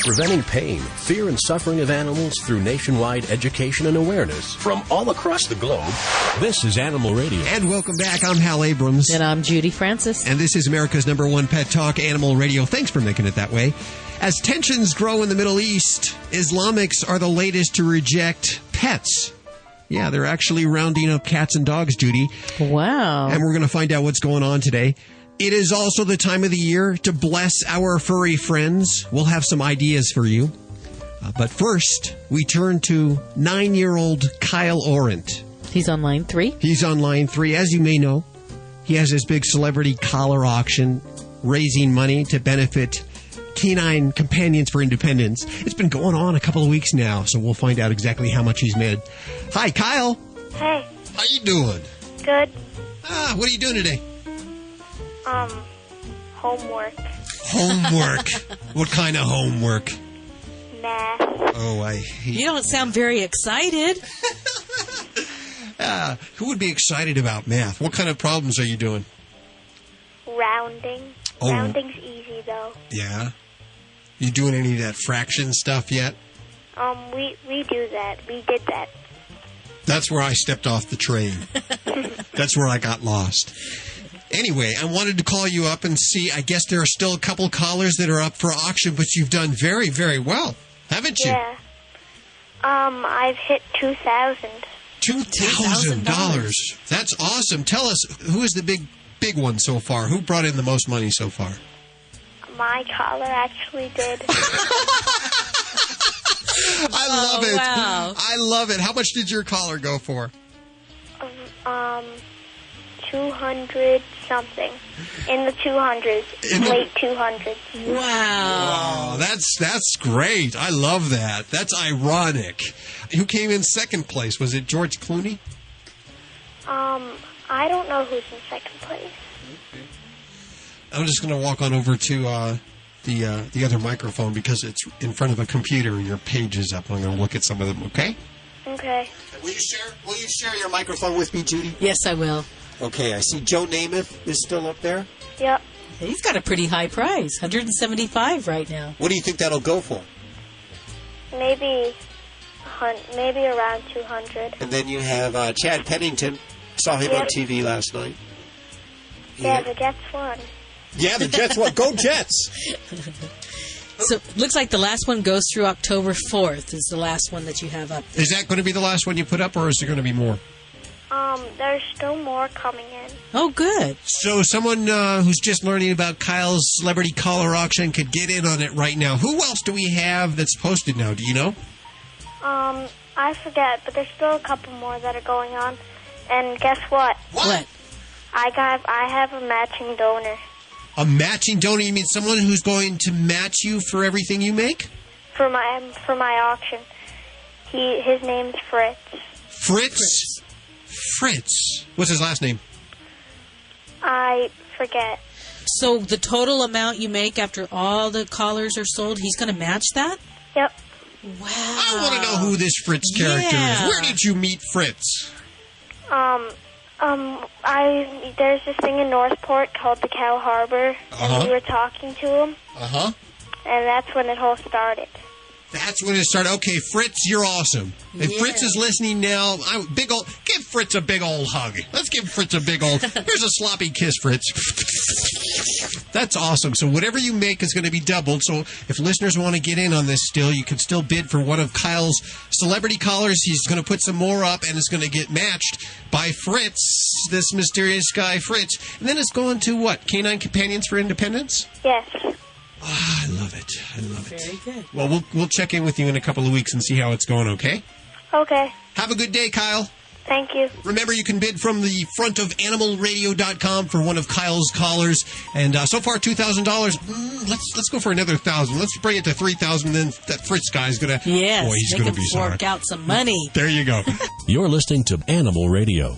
Preventing pain, fear, and suffering of animals through nationwide education and awareness from all across the globe. This is Animal Radio. And welcome back. I'm Hal Abrams. And I'm Judy Francis. And this is America's #1 pet talk, Animal Radio. Thanks for making it that way. As tensions grow in the Middle East, Islamics are the latest to reject pets. Yeah, they're actually rounding up cats and dogs, Judy. Wow. And we're going to find out what's going on today. It is also the time of the year to bless our furry friends. We'll have some ideas for you. But first, we turn to 9-year-old Kyle Orent. He's on line 3. He's on line 3. As you may know, he has his big celebrity collar auction, raising money to benefit Canine Companions for Independence. It's been going on a couple of weeks now, so we'll find out exactly how much he's made. Hi, Kyle. Hey. How you doing? Good. What are you doing today? Homework. Homework. What kind of homework? Math. Oh, I hate... You don't sound very excited. Who would be excited about math? What kind of problems are you doing? Rounding. Oh. Rounding's easy, though. Yeah? You doing any of that fraction stuff yet? We do that. We did that. That's where I stepped off the train. That's where I got lost. Anyway, I wanted to call you up and see. I guess there are still a couple callers that are up for auction, but you've done very, very well, haven't you? Yeah. I've hit $2,000. $2,000. That's awesome. Tell us, who is the big one so far? Who brought in the most money so far? My collar actually did. I love it. Wow. I love it. How much did your collar go for? 200 something. In the 200s. Late 200s. Wow. That's great. I love that. That's ironic. Who came in second place? Was it George Clooney? I don't know who's in second place. Okay. I'm just going to walk on over to the other microphone because it's in front of a computer and your page is up. I'm going to look at some of them, okay? Okay. Will you share your microphone with me, Judy? Yes, I will. Okay, I see Joe Namath is still up there. Yep. He's got a pretty high price, $175 right now. What do you think that'll go for? Maybe around 200. And then you have Chad Pennington. Saw him on TV last night. Yeah, the Jets won. Yeah, the Jets won. Go Jets! So looks like the last one goes through October 4th is the last one that you have up. Is that going to be the last one you put up, or is there going to be more? There's still more coming in. Oh, good. So someone who's just learning about Kyle's celebrity collar auction could get in on it right now. Who else do we have that's posted now? Do you know? I forget, but there's still a couple more that are going on. And guess what? What? I have a matching donor. A matching donor? You mean someone who's going to match you for everything you make? For my auction. His name's Fritz. Fritz? Fritz. What's his last name? I forget. So the total amount you make after all the collars are sold, he's going to match that? Yep. Wow. I want to know who this Fritz character is. Where did you meet Fritz? There's this thing in Northport called the Cow Harbor, and we were talking to him. And that's when it all started. That's when it started. Okay, Fritz, you're awesome. If Fritz is listening now, give Fritz a big old hug. Let's give Fritz a big old... Here's a sloppy kiss, Fritz. That's awesome. So whatever you make is going to be doubled. So if listeners want to get in on this still, you can still bid for one of Kyle's celebrity collars. He's going to put some more up, and it's going to get matched by Fritz, this mysterious guy, Fritz. And then it's going to what? Canine Companions for Independence? Yes. Oh, I love it. I love it. Very good. Well, we'll check in with you in a couple of weeks and see how it's going, okay? Okay. Have a good day, Kyle. Thank you. Remember, you can bid from the front of animalradio.com for one of Kyle's collars. And so far, $2,000. Let's go for another $1,000. Let's bring it to $3,000. Then that Fritz guy is going to... Yes, boy, he's going to be sorry. Fork out some money. There you go. You're listening to Animal Radio.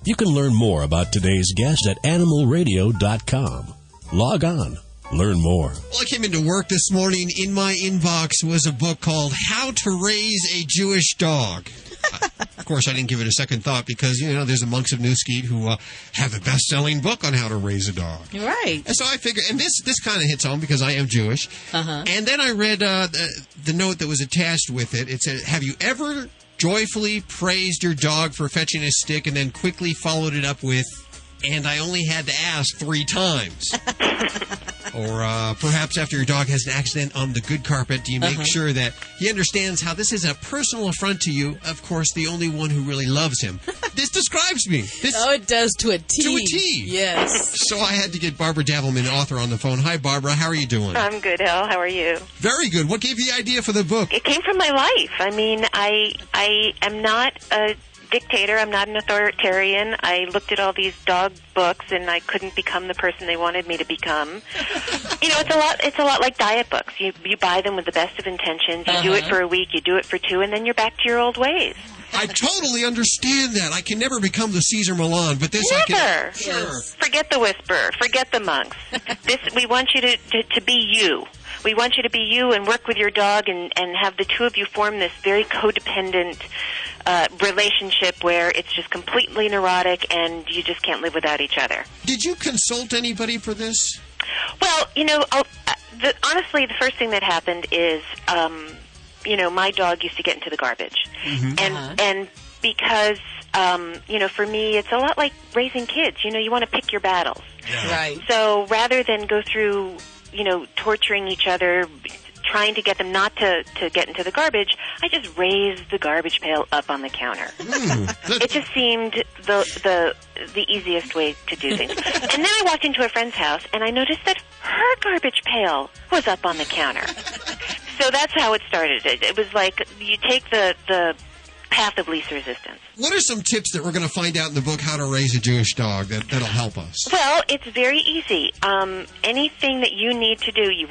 You can learn more about today's guest at animalradio.com. Log on. Learn more. Well, I came into work this morning. In my inbox was a book called How to Raise a Jewish Dog. Of course, I didn't give it a second thought because, there's the monks of Newskeet who have the best-selling book on how to raise a dog. Right. And so I figured, and this kind of hits home because I am Jewish. Uh-huh. And then I read the note that was attached with it. It said, have you ever joyfully praised your dog for fetching a stick and then quickly followed it up with, and I only had to ask 3 times? Or perhaps after your dog has an accident on the good carpet, do you make sure that he understands how this is a personal affront to you, of course, the only one who really loves him? This describes me. It does to a T. To a T. Yes. So I had to get Barbara Davelman, author, on the phone. Hi, Barbara. How are you doing? I'm good, Al. How are you? Very good. What gave you the idea for the book? It came from my life. I mean, I am not a dictator. I'm not an authoritarian. I looked at all these dog books and I couldn't become the person they wanted me to become. It's a lot like diet books. You buy them with the best of intentions. You do it for a week, you do it for 2, and then you're back to your old ways. I totally understand that. I can never become the Caesar Milan, but this Never. I can. Yes. Sure. Forget the whisperer. Forget the monks. We want you to be you. We want you to be you and work with your dog and have the two of you form this very codependent relationship where it's just completely neurotic and you just can't live without each other. Did you consult anybody for this? Well, honestly, the first thing that happened is, my dog used to get into the garbage. And because, for me, it's a lot like raising kids. You want to pick your battles. Yeah. Right. So rather than go through, torturing each other, trying to get them not to get into the garbage, I just raised the garbage pail up on the counter. It just seemed the easiest way to do things. And then I walked into a friend's house, and I noticed that her garbage pail was up on the counter. So that's how it started. It was like you take the path of least resistance. What are some tips that we're going to find out in the book, How to Raise a Jewish Dog, that'll help us? Well, it's very easy. Anything that you need to do, you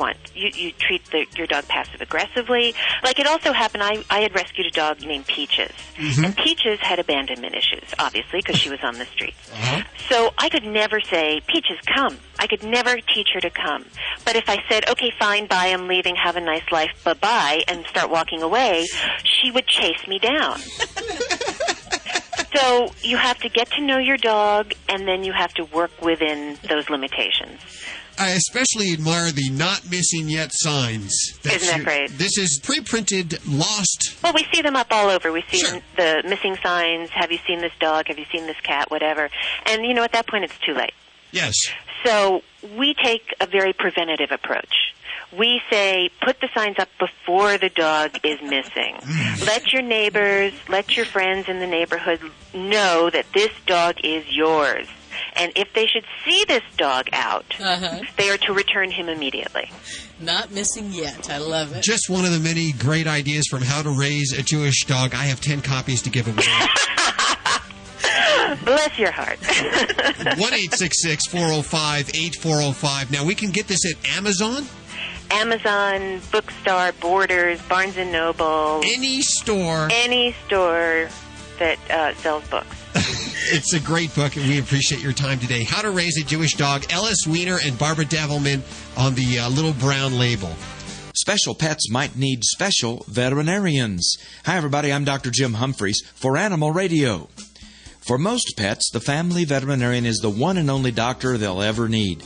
treat your dog passive-aggressively. Like it also happened, I had rescued a dog named Peaches. And Peaches had abandonment issues, obviously, because she was on the streets. So I could never say, Peaches, come. I could never teach her to come. But if I said, okay, fine, bye, I'm leaving, have a nice life, bye-bye, and start walking away, she would chase me down. So you have to get to know your dog, and then you have to work within those limitations. I especially admire the not missing yet signs. Isn't that great? This is pre-printed, lost. Well, we see them up all over. We see Sure. the missing signs. Have you seen this dog? Have you seen this cat? Whatever. And, at that point, it's too late. Yes. So we take a very preventative approach. We say, put the signs up before the dog is missing. Let your neighbors, let your friends in the neighborhood know that this dog is yours. And if they should see this dog out, they are to return him immediately. Not missing yet. I love it. Just one of the many great ideas from How to Raise a Jewish Dog. I have 10 copies to give away. Bless your heart. 1-866-405-8405. Now, we can get this at Amazon? Amazon, Bookstore, Borders, Barnes & Noble. Any store. Any store that sells books. It's a great book, and we appreciate your time today. How to Raise a Jewish Dog. Ellis Weiner and Barbara Davelman on the little brown label. Special pets might need special veterinarians. Hi, everybody. I'm Dr. Jim Humphreys for Animal Radio. For most pets, the family veterinarian is the one and only doctor they'll ever need.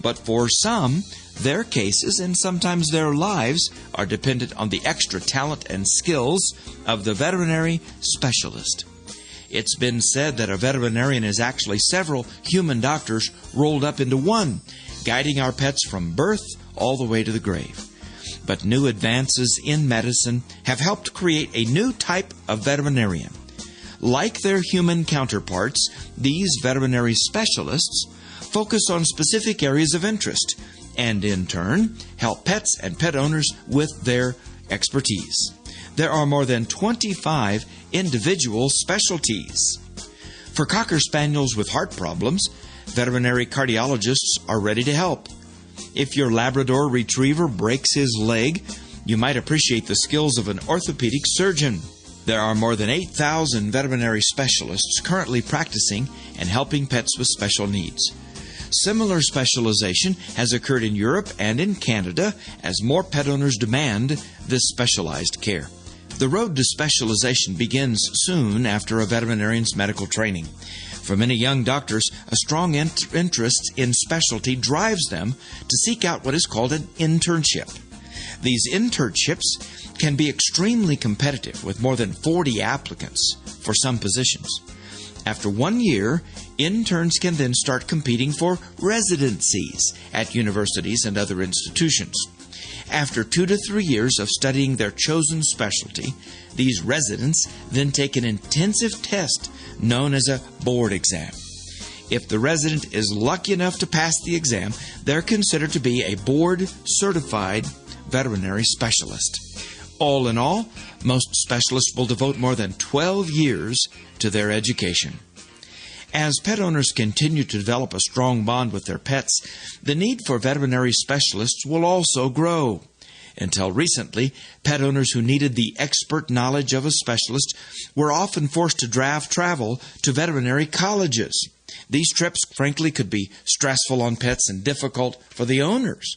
But for some, their cases and sometimes their lives are dependent on the extra talent and skills of the veterinary specialist. It's been said that a veterinarian is actually several human doctors rolled up into one, guiding our pets from birth all the way to the grave. But new advances in medicine have helped create a new type of veterinarian. Like their human counterparts, these veterinary specialists focus on specific areas of interest and, in turn, help pets and pet owners with their expertise. There are more than 25 individual specialties. For Cocker Spaniels with heart problems, veterinary cardiologists are ready to help. If your Labrador Retriever breaks his leg, you might appreciate the skills of an orthopedic surgeon. There are more than 8,000 veterinary specialists currently practicing and helping pets with special needs. Similar specialization has occurred in Europe and in Canada as more pet owners demand this specialized care. The road to specialization begins soon after a veterinarian's medical training. For many young doctors, a strong interest in specialty drives them to seek out what is called an internship. These internships can be extremely competitive, with more than 40 applicants for some positions. After 1 year, interns can then start competing for residencies at universities and other institutions. After 2 to 3 years of studying their chosen specialty, these residents then take an intensive test known as a board exam. If the resident is lucky enough to pass the exam, they're considered to be a board-certified veterinary specialist. All in all, most specialists will devote more than 12 years to their education. As pet owners continue to develop a strong bond with their pets, the need for veterinary specialists will also grow. Until recently, pet owners who needed the expert knowledge of a specialist were often forced to travel to veterinary colleges. These trips, frankly, could be stressful on pets and difficult for the owners.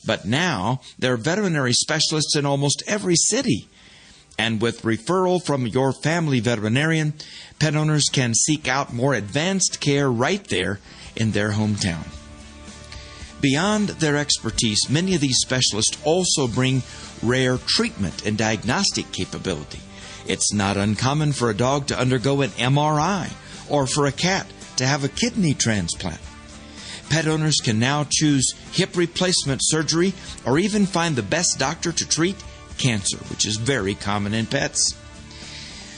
But now, there are veterinary specialists in almost every city. And with referral from your family veterinarian, pet owners can seek out more advanced care right there in their hometown. Beyond their expertise, many of these specialists also bring rare treatment and diagnostic capability. It's not uncommon for a dog to undergo an MRI or for a cat to have a kidney transplant. Pet owners can now choose hip replacement surgery or even find the best doctor to treat cancer, which is very common in pets.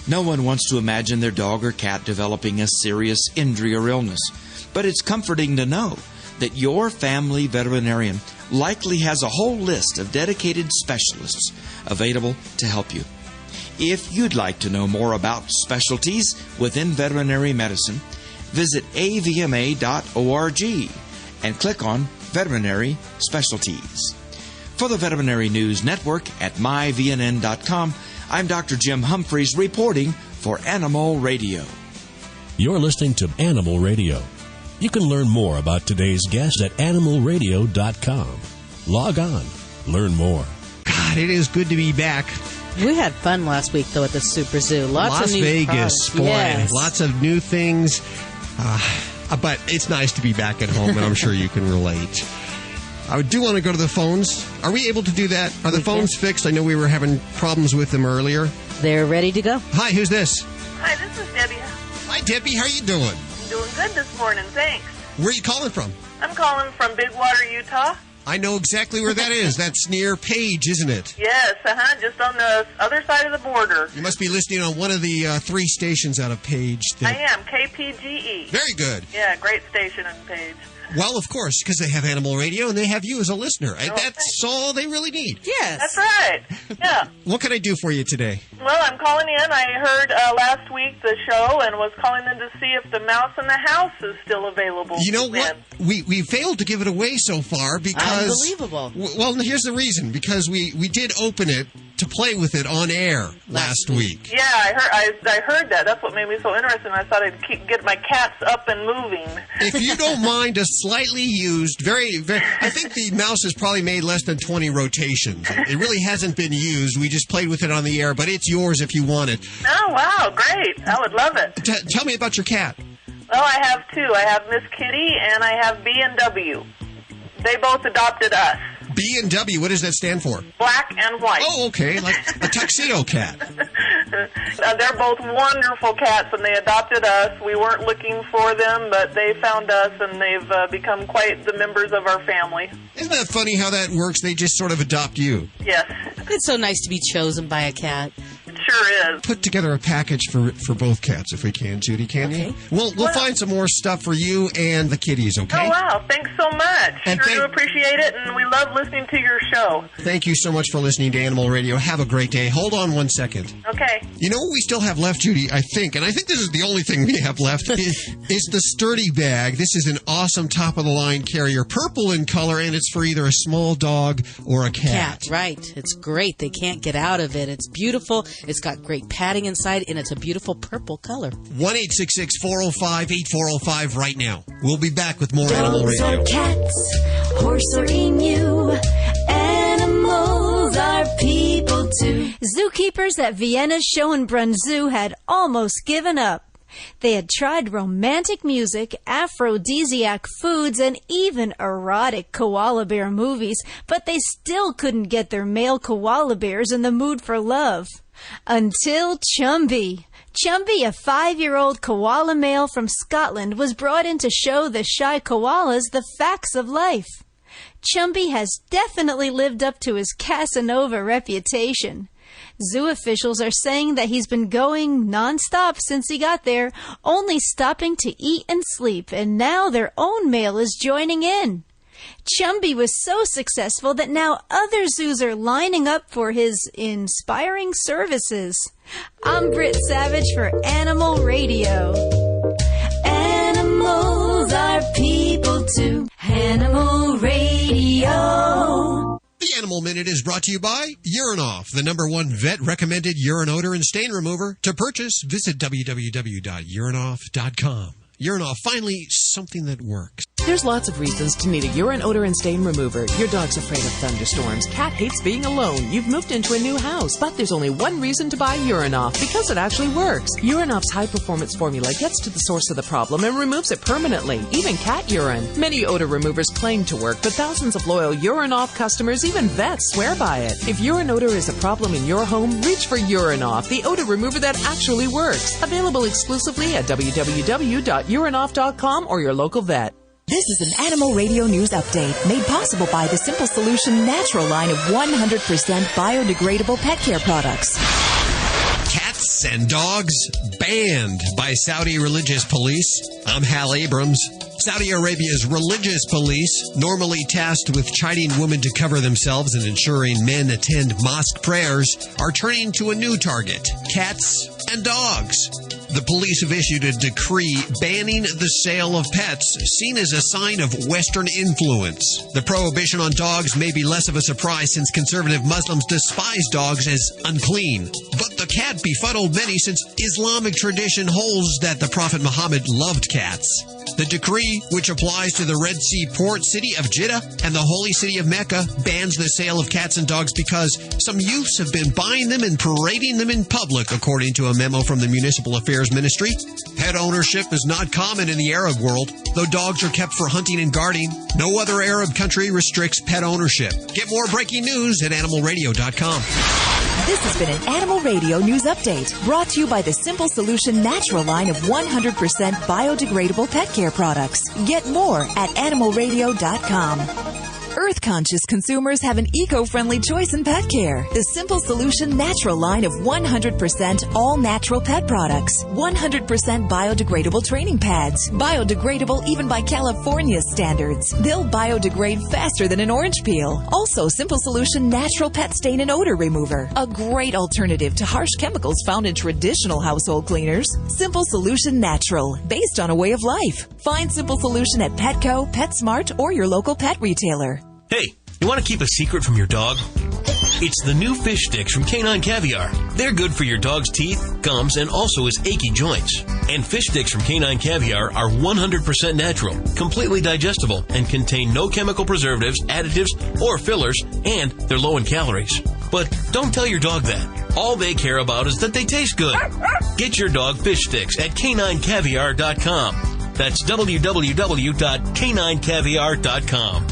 No one wants to imagine their dog or cat developing a serious injury or illness, but it's comforting to know that your family veterinarian likely has a whole list of dedicated specialists available to help you. If you'd like to know more about specialties within veterinary medicine, visit avma.org and click on Veterinary Specialties. For the Veterinary News Network at myvnn.com, I'm Dr. Jim Humphreys reporting for Animal Radio. You're listening to Animal Radio. You can learn more about today's guest at animalradio.com. Log on. Learn more. God, it is good to be back. We had fun last week, though, at the Super Zoo. Lots of new Vegas, products. boy. Yes. Lots of new things. But it's nice to be back at home, and I'm sure you can relate. I do want to go to the phones. Are we able to do that? Are the phones fixed? I know we were having problems with them earlier. They're ready to go. Hi, who's this? Hi, this is Debbie. Hi, Debbie. How are you doing? I'm doing good this morning, thanks. Where are you calling from? I'm calling from Big Water, Utah. I know exactly where that is. That's near Page, isn't it? Yes, just on the other side of the border. You must be listening on one of the 3 stations out of Page. I am, KPGE. Very good. Yeah, great station in Page. Well, of course, because they have Animal Radio and they have you as a listener. Oh, That's all they really need. Yes. That's right. Yeah. What can I do for you today? Well, I'm calling in. I heard last week the show and was calling in to see if the mouse in the house is still available. You know what? We failed to give it away so far because... Unbelievable. Well, here's the reason. Because we did open it to play with it on air last week. Yeah, I heard that. That's what made me so interested. I thought I'd get my cats up and moving. If you don't mind a slightly used, very, I think the mouse has probably made less than 20 rotations. It really hasn't been used. We just played with it on the air, but it's yours if you want it. Oh, wow, great. I would love it. Tell me about your cat. Well, I have 2. I have Miss Kitty and I have B&W. They both adopted us. B&W, what does that stand for? Black and white. Oh, okay, like a tuxedo cat. They're both wonderful cats, and they adopted us. We weren't looking for them, but they found us, and they've become quite the members of our family. Isn't that funny how that works? They just sort of adopt you. Yes. It's so nice to be chosen by a cat. It sure is. Put together a package for both cats if we can, Judy, can you? We'll find some more stuff for you and the kitties, okay? Oh, wow. Thanks so much. And sure do appreciate it, and we love listening to your show. Thank you so much for listening to Animal Radio. Have a great day. Hold on one second. Okay. You know what we still have left, Judy, I think, and I think this is the only thing we have left, is the Sturdy Bag. This is an awesome top-of-the-line carrier, purple in color, and it's for either a small dog or a cat. Right. It's great. They can't get out of it. It's beautiful. It's got great padding inside, and it's a beautiful purple color. 1-866-405-8405 right now. We'll be back with more Animal Dogs Radio. or cats, horse or emu, animals are people too. zookeepers at Vienna's Schönbrunn Zoo had almost given up. They had tried romantic music, aphrodisiac foods, and even erotic koala bear movies, but they still couldn't get their male koala bears in the mood for love. Until Chumby. Chumby, a 5-year-old koala male from Scotland, was brought in to show the shy koalas the facts of life. Chumby has definitely lived up to his Casanova reputation. Zoo officials are saying that he's been going non-stop since he got there, only stopping to eat and sleep, and now their own male is joining in. Chumby was so successful that now other zoos are lining up for his inspiring services. I'm Britt Savage for Animal Radio. Animals are people too. Animal Radio. The Animal Minute is brought to you by Urinoff, the #1 vet-recommended urine odor and stain remover. To purchase, visit www.urinoff.com. Urinoff, finally something that works. There's lots of reasons to need a urine odor and stain remover. Your dog's afraid of thunderstorms. Cat hates being alone. You've moved into a new house. But there's only one reason to buy Urinoff, because it actually works. Urinoff's high-performance formula gets to the source of the problem and removes it permanently, even cat urine. Many odor removers claim to work, but thousands of loyal Urinoff customers, even vets, swear by it. If urine odor is a problem in your home, reach for Urinoff, the odor remover that actually works. Available exclusively at www.urinoff.com or your local vet. This is an Animal Radio News Update made possible by the Simple Solution Natural line of 100% biodegradable pet care products. Cats and dogs banned by Saudi religious police. I'm Hal Abrams. Saudi Arabia's religious police, normally tasked with chiding women to cover themselves and ensuring men attend mosque prayers, are turning to a new target: cats and dogs. The police have issued a decree banning the sale of pets, seen as a sign of Western influence. The prohibition on dogs may be less of a surprise since conservative Muslims despise dogs as unclean. But the cat befuddled many since Islamic tradition holds that the Prophet Muhammad loved cats. The decree, which applies to the Red Sea port city of Jeddah and the holy city of Mecca, bans the sale of cats and dogs because some youths have been buying them and parading them in public, according to a memo from the Municipal Affairs Ministry. Pet ownership is not common in the Arab world, though dogs are kept for hunting and guarding. No other Arab country restricts pet ownership. Get more breaking news at animalradio.com. This has been an Animal Radio News Update brought to you by the Simple Solution Natural line of 100% biodegradable pet care products. Get more at animalradio.com. Earth-conscious consumers have an eco-friendly choice in pet care. The Simple Solution Natural line of 100% all-natural pet products. 100% biodegradable training pads. Biodegradable even by California's standards. They'll biodegrade faster than an orange peel. Also, Simple Solution Natural Pet Stain and Odor Remover. A great alternative to harsh chemicals found in traditional household cleaners. Simple Solution Natural, based on a way of life. Find Simple Solution at Petco, PetSmart, or your local pet retailer. Hey, you want to keep a secret from your dog? It's the new fish sticks from Canine Caviar. They're good for your dog's teeth, gums, and also his achy joints. And fish sticks from Canine Caviar are 100% natural, completely digestible, and contain no chemical preservatives, additives, or fillers, and they're low in calories. But don't tell your dog that. All they care about is that they taste good. Get your dog fish sticks at caninecaviar.com. That's www.caninecaviar.com.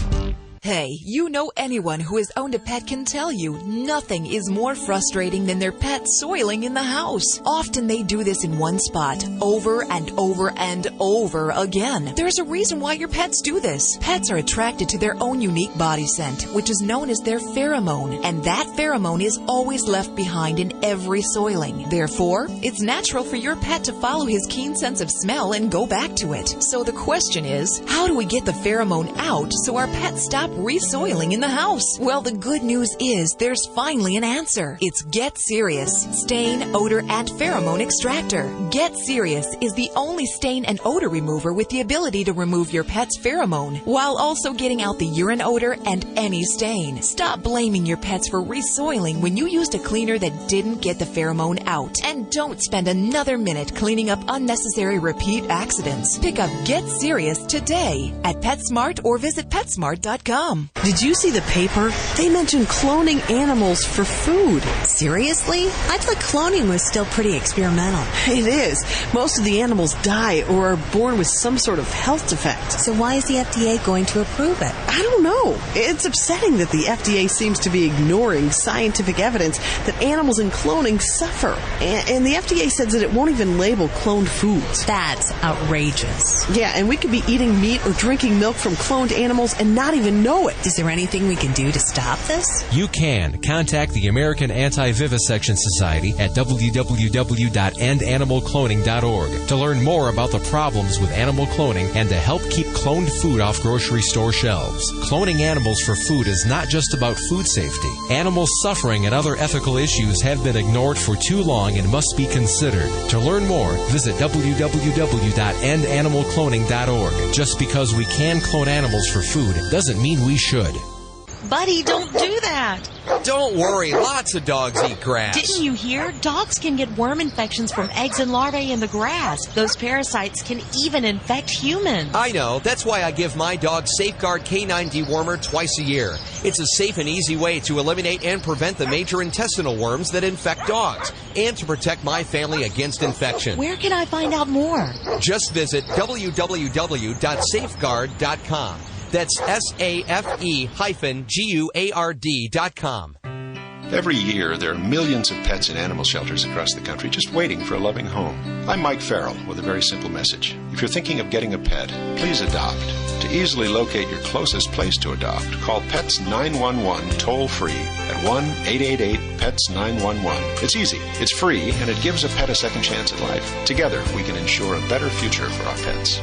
Hey, you know anyone who has owned a pet can tell you nothing is more frustrating than their pet soiling in the house. Often they do this in one spot, over and over and over again. There's a reason why your pets do this. Pets are attracted to their own unique body scent, which is known as their pheromone, and that pheromone is always left behind in every soiling. Therefore, it's natural for your pet to follow his keen sense of smell and go back to it. So the question is, how do we get the pheromone out so our pets stop resoiling in the house? Well, the good news is there's finally an answer. It's Get Serious Stain, Odor, and Pheromone Extractor. Get Serious is the only stain and odor remover with the ability to remove your pet's pheromone while also getting out the urine odor and any stain. Stop blaming your pets for resoiling when you used a cleaner that didn't get the pheromone out. And don't spend another minute cleaning up unnecessary repeat accidents. Pick up Get Serious today at PetSmart or visit PetSmart.com. come. Did you see the paper? They mentioned cloning animals for food. Seriously? I thought cloning was still pretty experimental. It is. Most of the animals die or are born with some sort of health defect. So why is the FDA going to approve it? I don't know. It's upsetting that the FDA seems to be ignoring scientific evidence that animals in cloning suffer. And the FDA says that it won't even label cloned foods. That's outrageous. Yeah, and we could be eating meat or drinking milk from cloned animals and not even know it. Is there anything we can do to stop this? You can. Contact the American Anti-Vivisection Society at www.endanimalcloning.org to learn more about the problems with animal cloning and to help keep cloned food off grocery store shelves. Cloning animals for food is not just about food safety. Animal suffering and other ethical issues have been ignored for too long and must be considered. To learn more, visit www.endanimalcloning.org. Just because we can clone animals for food doesn't mean we should. Buddy, don't do that. Don't worry, lots of dogs eat grass. Didn't you hear? Dogs can get worm infections from eggs and larvae in the grass. Those parasites can even infect humans. I know. That's why I give my dog Safeguard K9 Dewormer twice a year. It's a safe and easy way to eliminate and prevent the major intestinal worms that infect dogs and to protect my family against infection. Where can I find out more? Just visit www.safeguard.com. That's SAFE-GUARD.com. Every year, there are millions of pets in animal shelters across the country just waiting for a loving home. I'm Mike Farrell with a very simple message. If you're thinking of getting a pet, please adopt. To easily locate your closest place to adopt, call Pets 911 toll-free at 1-888-PETS-911. It's easy, it's free, and it gives a pet a second chance at life. Together, we can ensure a better future for our pets.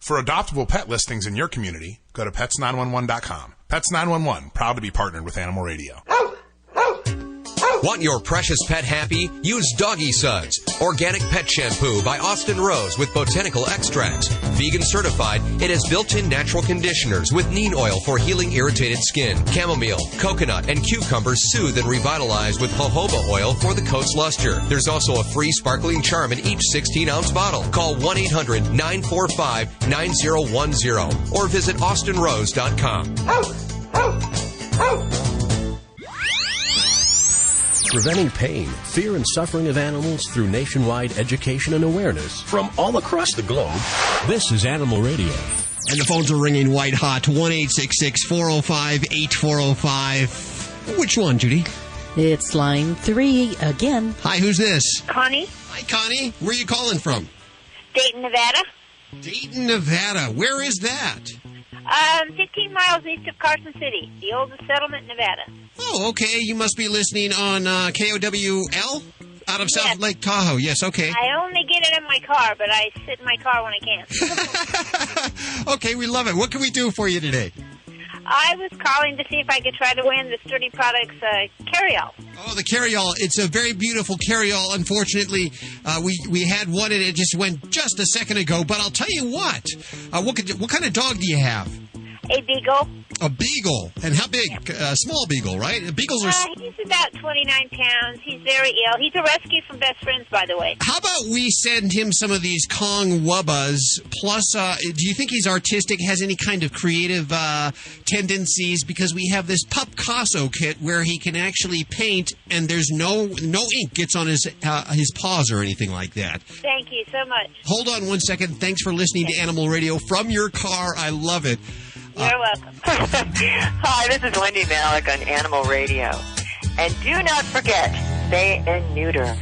For adoptable pet listings in your community, go to pets911.com. Pets 911, proud to be partnered with Animal Radio. Want your precious pet happy? Use Doggy Suds, organic pet shampoo by Austin Rose with botanical extracts. Vegan certified, it has built-in natural conditioners with neem oil for healing irritated skin. Chamomile, coconut, and cucumber soothe and revitalize with jojoba oil for the coat's luster. There's also a free sparkling charm in each 16-ounce bottle. Call 1-800-945-9010 or visit austinrose.com. Preventing pain, fear, and suffering of animals through nationwide education and awareness from all across the globe. This is Animal Radio. And the phones are ringing white hot. 1-866-405-8405. Which one, Judy? It's line 3 again. Hi, who's this? Connie. Hi, Connie. Where are you calling from? Dayton, Nevada. Dayton, Nevada. Where is that? 15 miles east of Carson City, the oldest settlement in Nevada. Oh, okay. You must be listening on KOWL out of South Lake Tahoe. Yes, okay. I only get it in my car, but I sit in my car when I can. Okay, we love it. What can we do for you today? I was calling to see if I could try to win the Sturdy Products carryall. Oh, the carryall. It's a very beautiful carryall. Unfortunately, we had one and it just went just a second ago. But I'll tell you what. What kind of dog do you have? A beagle. A beagle. And how big? Small beagle, right? Beagles are... He's about 29 pounds. He's very ill. He's a rescue from Best Friends, by the way. How about we send him some of these Kong Wubbas? Plus, do you think he's artistic, has any kind of creative tendencies? Because we have this Pup Picasso kit where he can actually paint and there's no ink gets on his paws or anything like that. Thank you so much. Hold on one second. Thanks for listening to Animal Radio from your car. I love it. You're welcome. Hi, this is Wendy Malick on Animal Radio. And do not forget, spay and neuter.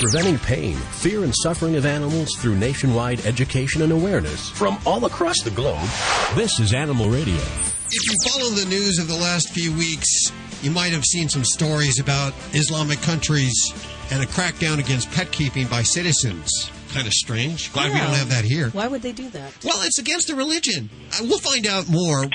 Preventing pain, fear, and suffering of animals through nationwide education and awareness from all across the globe. This is Animal Radio. If you follow the news of the last few weeks, you might have seen some stories about Islamic countries and a crackdown against pet keeping by citizens. Kind of strange. Glad we don't have that here. Why would they do that? Well, it's against the religion. We'll find out more.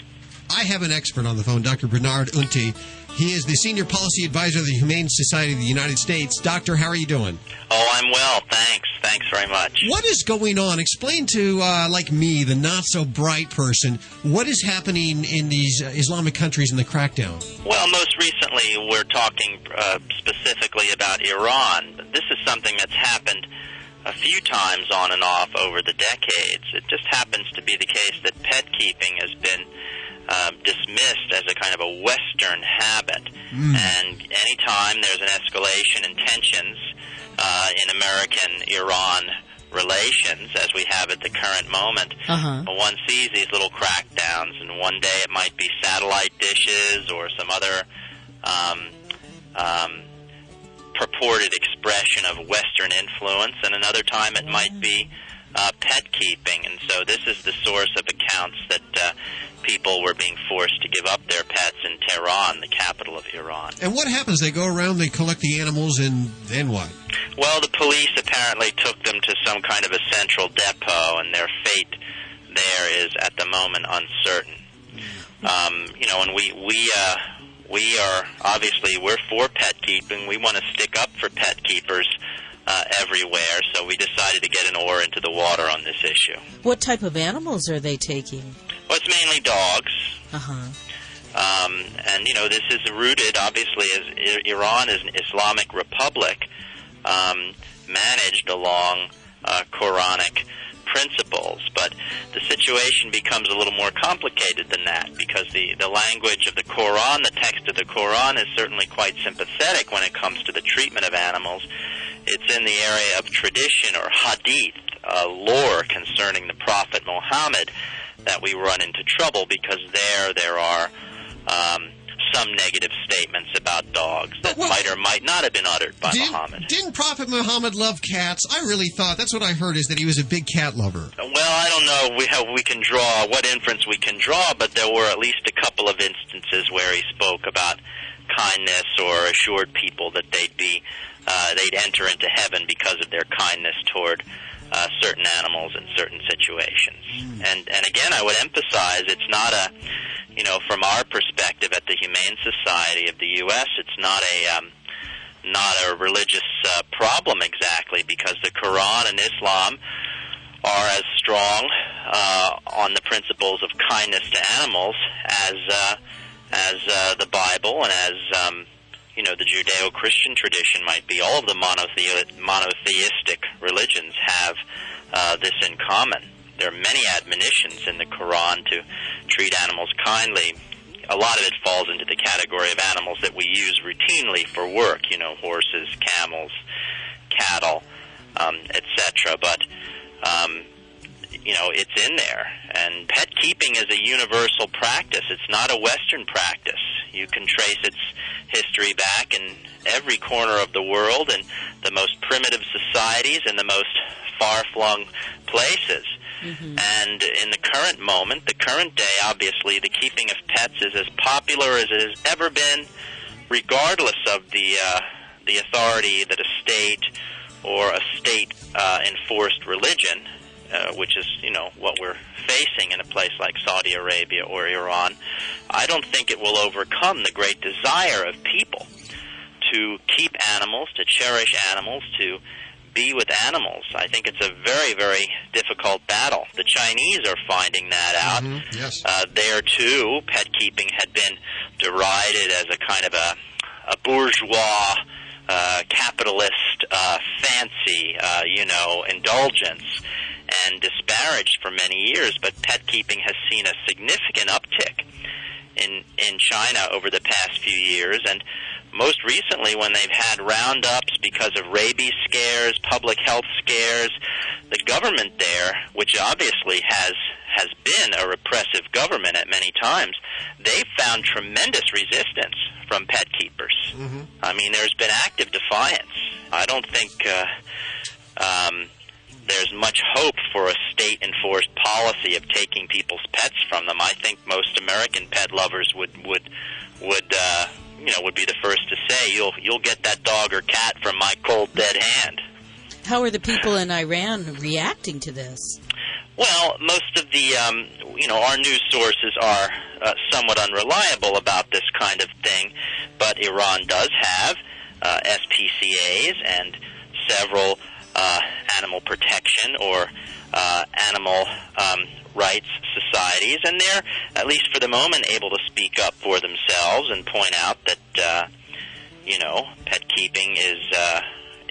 I have an expert on the phone, Dr. Bernard Unti. He is the Senior Policy Advisor of the Humane Society of the United States. Doctor, how are you doing? Oh, I'm well, thanks. Thanks very much. What is going on? Explain to, like me, the not-so-bright person, what is happening in these Islamic countries in the crackdown? Well, most recently, we're talking specifically about Iran. This is something that's happened a few times on and off over the decades. It just happens to be the case that pet keeping has been dismissed as a kind of a Western habit. And anytime there's an escalation in tensions in American-Iran relations, as we have at the current moment, one sees these little crackdowns, and one day it might be satellite dishes or some other purported expression of Western influence, and another time it might be pet keeping. And so this is the source of accounts that people were being forced to give up their pets in Tehran, the capital of Iran. And what happens? They go around, they collect the animals, and then what? Well, the police apparently took them to some kind of a central depot, and their fate there is at the moment uncertain. And we are obviously, we're for pet keeping. We want to stick up for pet keepers everywhere, so we decided to get an oar into the water on this issue. What type of animals are they taking? Well, it's mainly dogs. And, this is rooted, obviously, as Iran is an Islamic republic managed along Quranic principles. But the situation becomes a little more complicated than that, because the language of the Quran, the text of the Quran, is certainly quite sympathetic when it comes to the treatment of animals. It's in the area of tradition or hadith, lore concerning the Prophet Muhammad, that we run into trouble, because there are some negative statements about dogs that might or might not have been uttered by Muhammad. Didn't Prophet Muhammad love cats? I really thought, that's what I heard, is that he was a big cat lover. Well, I don't know we can draw, what inference we can draw, but there were at least a couple of instances where he spoke about kindness or assured people that they'd enter into heaven because of their kindness toward certain animals in certain situations. And again, I would emphasize, it's not from our perspective at the Humane Society of the U.S., it's not a religious problem exactly, because the Quran and Islam are as strong on the principles of kindness to animals as the Bible and as the Judeo-Christian tradition might be. All of the monotheistic religions have this in common. There are many admonitions in the Quran to treat animals kindly. A lot of it falls into the category of animals that we use routinely for work, horses, camels, cattle, etc. But, it's in there. And pet keeping is a universal practice. It's not a Western practice. You can trace its history back in every corner of the world, and the most primitive societies and the most far-flung places. And in the current moment, the current day, obviously, the keeping of pets is as popular as it has ever been, regardless of the authority that a state or a state-enforced religion, which is, what we're facing in a place like Saudi Arabia or Iran. I don't think it will overcome the great desire of people to keep animals, to cherish animals, to be with animals. I think it's a very, very difficult battle. The Chinese are finding that out. Yes. There, too, pet keeping had been derided as a kind of a bourgeois, capitalist, fancy, indulgence, and disparaged for many years. But pet keeping has seen a significant uptick in China over the past few years, and most recently when they've had roundups because of rabies scares, public health scares, the government there, which obviously has been a repressive government at many times, they've found tremendous resistance from pet keepers. I mean, there's been active defiance. I don't think there's much hope for a state-enforced policy of taking people's pets from them. I think most American pet lovers would be the first to say, you'll get that dog or cat from my cold, dead hand. How are the people in Iran reacting to this? Well, most of the, our news sources are somewhat unreliable about this kind of thing, but Iran does have SPCAs and several animal protection or animal rights societies, and they're, at least for the moment, able to speak up for themselves and point out that, pet keeping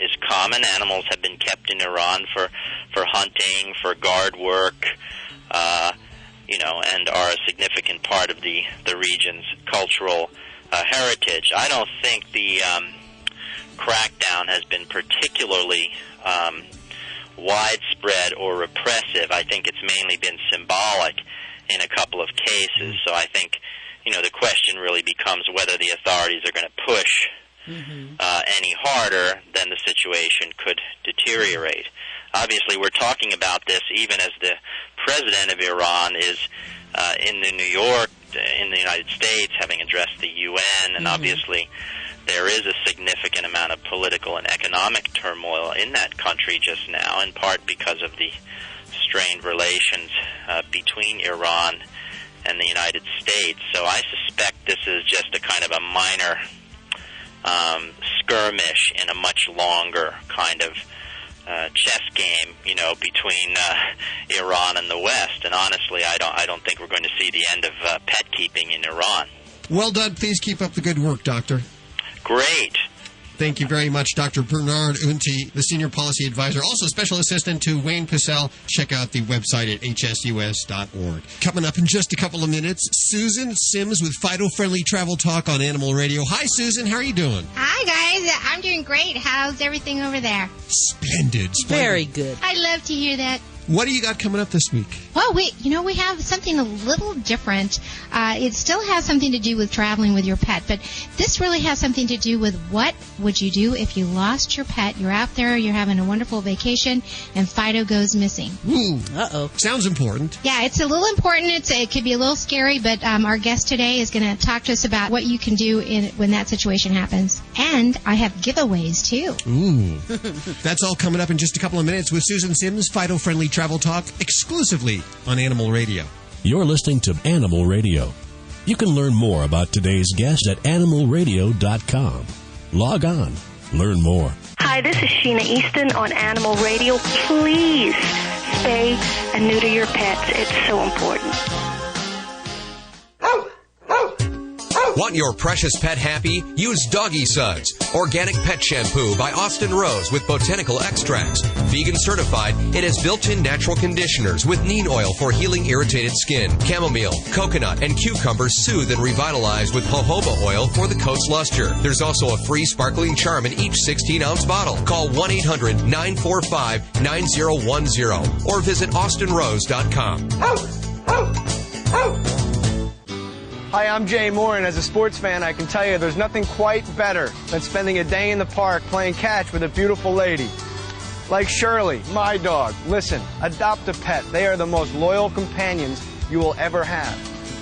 is common. Animals have been kept in Iran for hunting, for guard work, and are a significant part of the region's cultural heritage. I don't think the crackdown has been particularly widespread or repressive. I think it's mainly been symbolic in a couple of cases. So I think, the question really becomes whether the authorities are going to push any harder, then the situation could deteriorate. Obviously, we're talking about this even as the president of Iran is in New York, in the United States, having addressed the UN, and obviously there is a significant amount of political and economic turmoil in that country just now, in part because of the strained relations between Iran and the United States. So I suspect this is just a kind of a minor skirmish in a much longer kind of chess game, between Iran and the West. And honestly, I don't think we're going to see the end of pet keeping in Iran. Well done. Please keep up the good work, Doctor. Great. Thank you very much, Dr. Bernard Unti, the Senior Policy Advisor, also Special Assistant to Wayne Pacell. Check out the website at hsus.org. Coming up in just a couple of minutes, Susan Sims with Fido Friendly Travel Talk on Animal Radio. Hi, Susan. How are you doing? Hi, guys. I'm doing great. How's everything over there? Splendid. Very good. I love to hear that. What do you got coming up this week? Well, we have something a little different. It still has something to do with traveling with your pet, but this really has something to do with what would you do if you lost your pet. You're out there, you're having a wonderful vacation, and Fido goes missing. Ooh. Uh-oh. Sounds important. Yeah, it's a little important. It could be a little scary, but our guest today is going to talk to us about what you can do when that situation happens. And I have giveaways, too. Ooh. That's all coming up in just a couple of minutes with Susan Sims, Fido Friendly Travel Talk, exclusively on Animal Radio. You're listening to Animal Radio. You can learn more about today's guest at animalradio.com. Log on. Learn more. Hi, this is Sheena Easton on Animal Radio. Please spay and neuter your pets. It's so important. Want your precious pet happy? Use Doggy Suds, organic pet shampoo by Austin Rose with botanical extracts. Vegan certified, it has built-in natural conditioners with neem oil for healing irritated skin. Chamomile, coconut, and cucumber soothe and revitalize with jojoba oil for the coat's luster. There's also a free sparkling charm in each 16-ounce bottle. Call 1-800-945-9010 or visit austinrose.com. Hi, I'm Jay Moore, and as a sports fan, I can tell you there's nothing quite better than spending a day in the park playing catch with a beautiful lady. Like Shirley, my dog. Listen, adopt a pet. They are the most loyal companions you will ever have.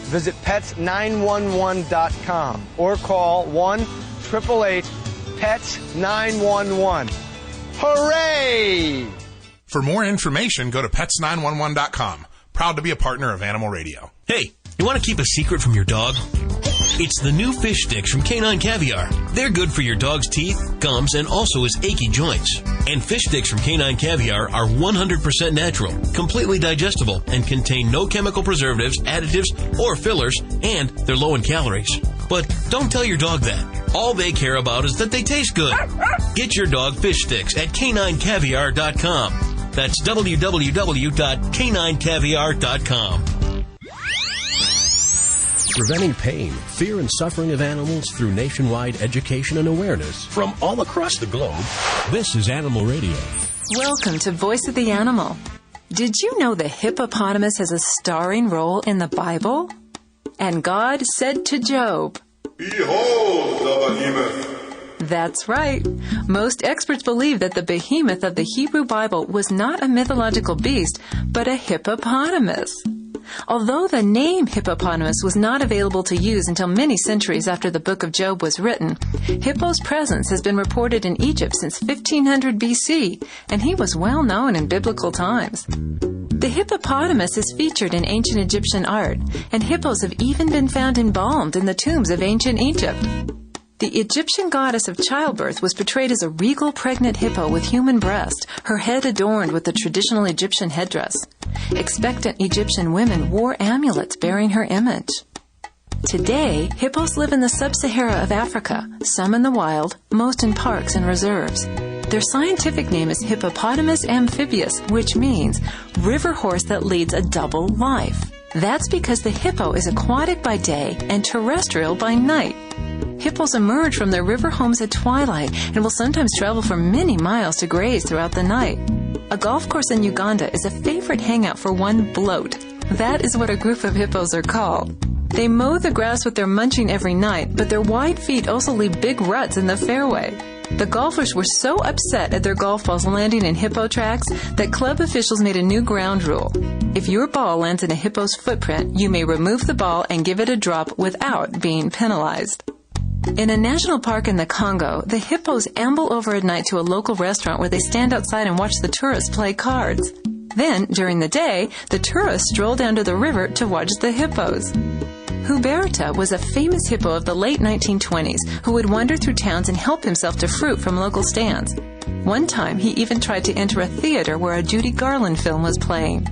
Visit pets911.com or call 1-888-PETS911. Hooray! For more information, go to pets911.com. Proud to be a partner of Animal Radio. Hey, you want to keep a secret from your dog? It's the new fish sticks from Canine Caviar. They're good for your dog's teeth, gums, and also his achy joints. And fish sticks from Canine Caviar are 100% natural, completely digestible, and contain no chemical preservatives, additives, or fillers, and they're low in calories. But don't tell your dog that. All they care about is that they taste good. Get your dog fish sticks at caninecaviar.com. That's www.caninecaviar.com. Preventing pain, fear, and suffering of animals through nationwide education and awareness from all across the globe. This is Animal Radio. Welcome to Voice of the Animal. Did you know the hippopotamus has a starring role in the Bible? And God said to Job, "Behold the behemoth." That's right. Most experts believe that the behemoth of the Hebrew Bible was not a mythological beast, but a hippopotamus. Although the name hippopotamus was not available to use until many centuries after the book of Job was written, Hippo's presence has been reported in Egypt since 1500 BC, and he was well known in biblical times. The hippopotamus is featured in ancient Egyptian art, and hippos have even been found embalmed in the tombs of ancient Egypt. The Egyptian goddess of childbirth was portrayed as a regal pregnant hippo with human breast, her head adorned with the traditional Egyptian headdress. Expectant Egyptian women wore amulets bearing her image. Today, hippos live in the sub-Sahara of Africa, some in the wild, most in parks and reserves. Their scientific name is Hippopotamus amphibius, which means river horse that leads a double life. That's because the hippo is aquatic by day and terrestrial by night. Hippos emerge from their river homes at twilight and will sometimes travel for many miles to graze throughout the night. A golf course in Uganda is a favorite hangout for one bloat. That is what a group of hippos are called. They mow the grass with their munching every night, but their wide feet also leave big ruts in the fairway. The golfers were so upset at their golf balls landing in hippo tracks that club officials made a new ground rule. If your ball lands in a hippo's footprint, you may remove the ball and give it a drop without being penalized. In a national park in the Congo, the hippos amble over at night to a local restaurant where they stand outside and watch the tourists play cards. Then, during the day, the tourists stroll down to the river to watch the hippos. Huberta was a famous hippo of the late 1920s who would wander through towns and help himself to fruit from local stands. One time, he even tried to enter a theater where a Judy Garland film was playing.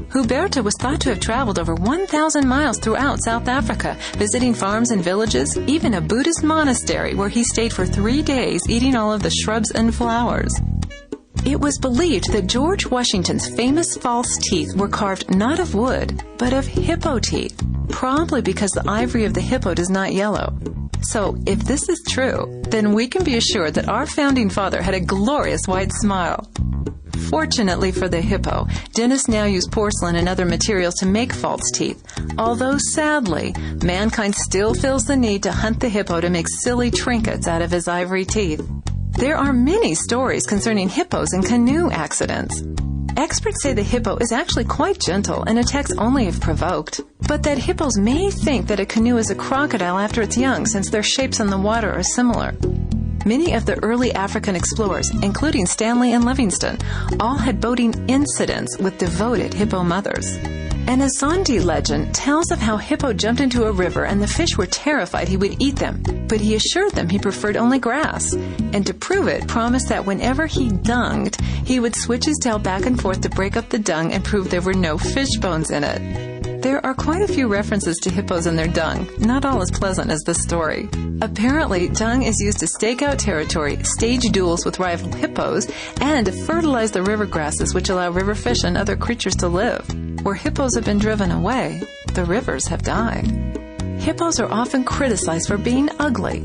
Huberta was thought to have traveled over 1,000 miles throughout South Africa, visiting farms and villages, even a Buddhist monastery where he stayed for 3 days eating all of the shrubs and flowers. It was believed that George Washington's famous false teeth were carved not of wood, but of hippo teeth, probably because the ivory of the hippo does not yellow. So, if this is true, then we can be assured that our founding father had a glorious white smile. Fortunately for the hippo, dentists now use porcelain and other materials to make false teeth, although sadly, mankind still feels the need to hunt the hippo to make silly trinkets out of his ivory teeth. There are many stories concerning hippos and canoe accidents. Experts say the hippo is actually quite gentle and attacks only if provoked, but that hippos may think that a canoe is a crocodile after it's young since their shapes on the water are similar. Many of the early African explorers, including Stanley and Livingstone, all had boating incidents with devoted hippo mothers. An Azandi legend tells of how Hippo jumped into a river and the fish were terrified he would eat them, but he assured them he preferred only grass, and to prove it, promised that whenever he dunged, he would switch his tail back and forth to break up the dung and prove there were no fish bones in it. There are quite a few references to hippos and their dung, not all as pleasant as this story. Apparently, dung is used to stake out territory, stage duels with rival hippos, and to fertilize the river grasses which allow river fish and other creatures to live. Where hippos have been driven away, the rivers have died. Hippos are often criticized for being ugly,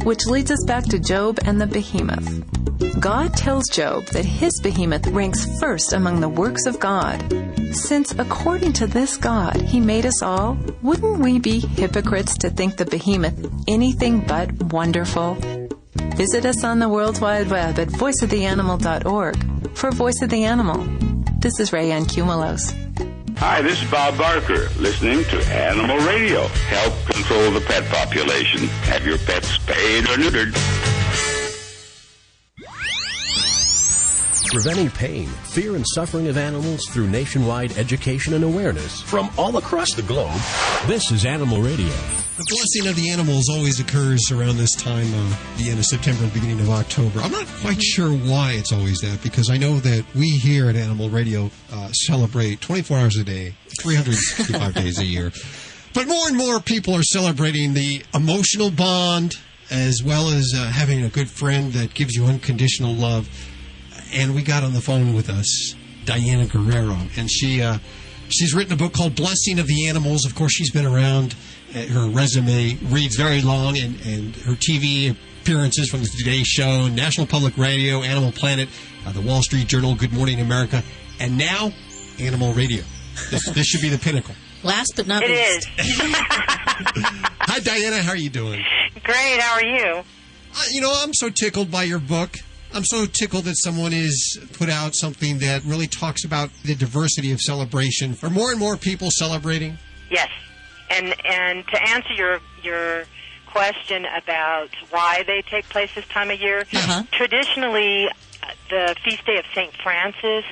which leads us back to Job and the behemoth. God tells Job that his behemoth ranks first among the works of God. Since, according to this God, he made us all, wouldn't we be hypocrites to think the behemoth anything but wonderful? Visit us on the World Wide Web at voiceoftheanimal.org for Voice of the Animal. This is Rayanne Cumulos. Hi, this is Bob Barker, listening to Animal Radio. Help control the pet population. Have your pets spayed or neutered. Preventing pain, fear, and suffering of animals through nationwide education and awareness from all across the globe. This is Animal Radio. The blessing of the animals always occurs around this time of the end of September and beginning of October. I'm not quite sure why it's always that, because I know that we here at Animal Radio celebrate 24 hours a day, 365 days a year. But more and more people are celebrating the emotional bond as well as having a good friend that gives you unconditional love. And we got on the phone with us DIana Guerrero, and she's written a book called Blessing of the Animals. Of course, she's been around. Her resume reads very long, and her TV appearances from the Today Show, National Public Radio, Animal Planet, the Wall Street Journal, Good Morning America, and now Animal Radio. This should be the pinnacle. Last but not It least. is. Hi, Diana. How are you doing? Great. How are you? I'm so tickled by your book. I'm so tickled that someone has put out something that really talks about the diversity of celebration. Are more and more people celebrating? Yes. And to answer your question about why they take place this time of year, traditionally the feast day of St. Francis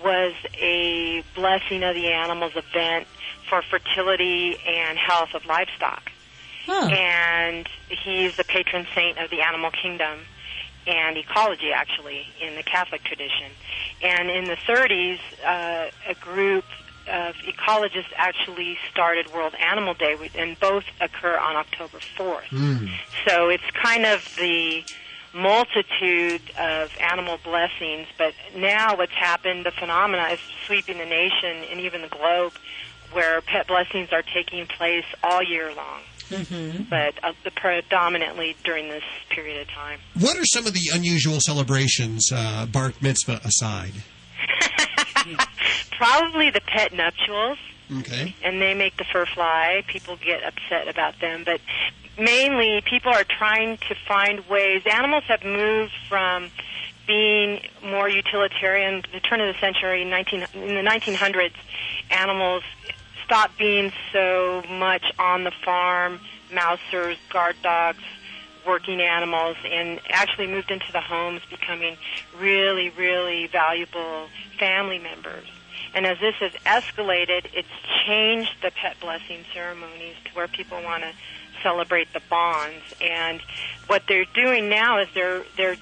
was a blessing of the animals event for fertility and health of livestock. And he's the patron saint of the animal kingdom and ecology, actually, in the Catholic tradition. And in the 30s, a group of ecologists actually started World Animal Day, and both occur on October 4th. So it's kind of the multitude of animal blessings. But now what's happened, the phenomena is sweeping the nation and even the globe, where pet blessings are taking place all year long. But predominantly during this period of time. What are some of the unusual celebrations, bar mitzvah aside? Probably the pet nuptials. Okay. And they make the fur fly. People get upset about them. But mainly, people are trying to find ways. Animals have moved from being more utilitarian. At the turn of the century, in the 1900s, animals stopped being so much on the farm, mousers, guard dogs, working animals, and actually moved into the homes, becoming really, really valuable family members. And as this has escalated, it's changed the pet blessing ceremonies to where people want to celebrate the bonds. And what they're doing now is they're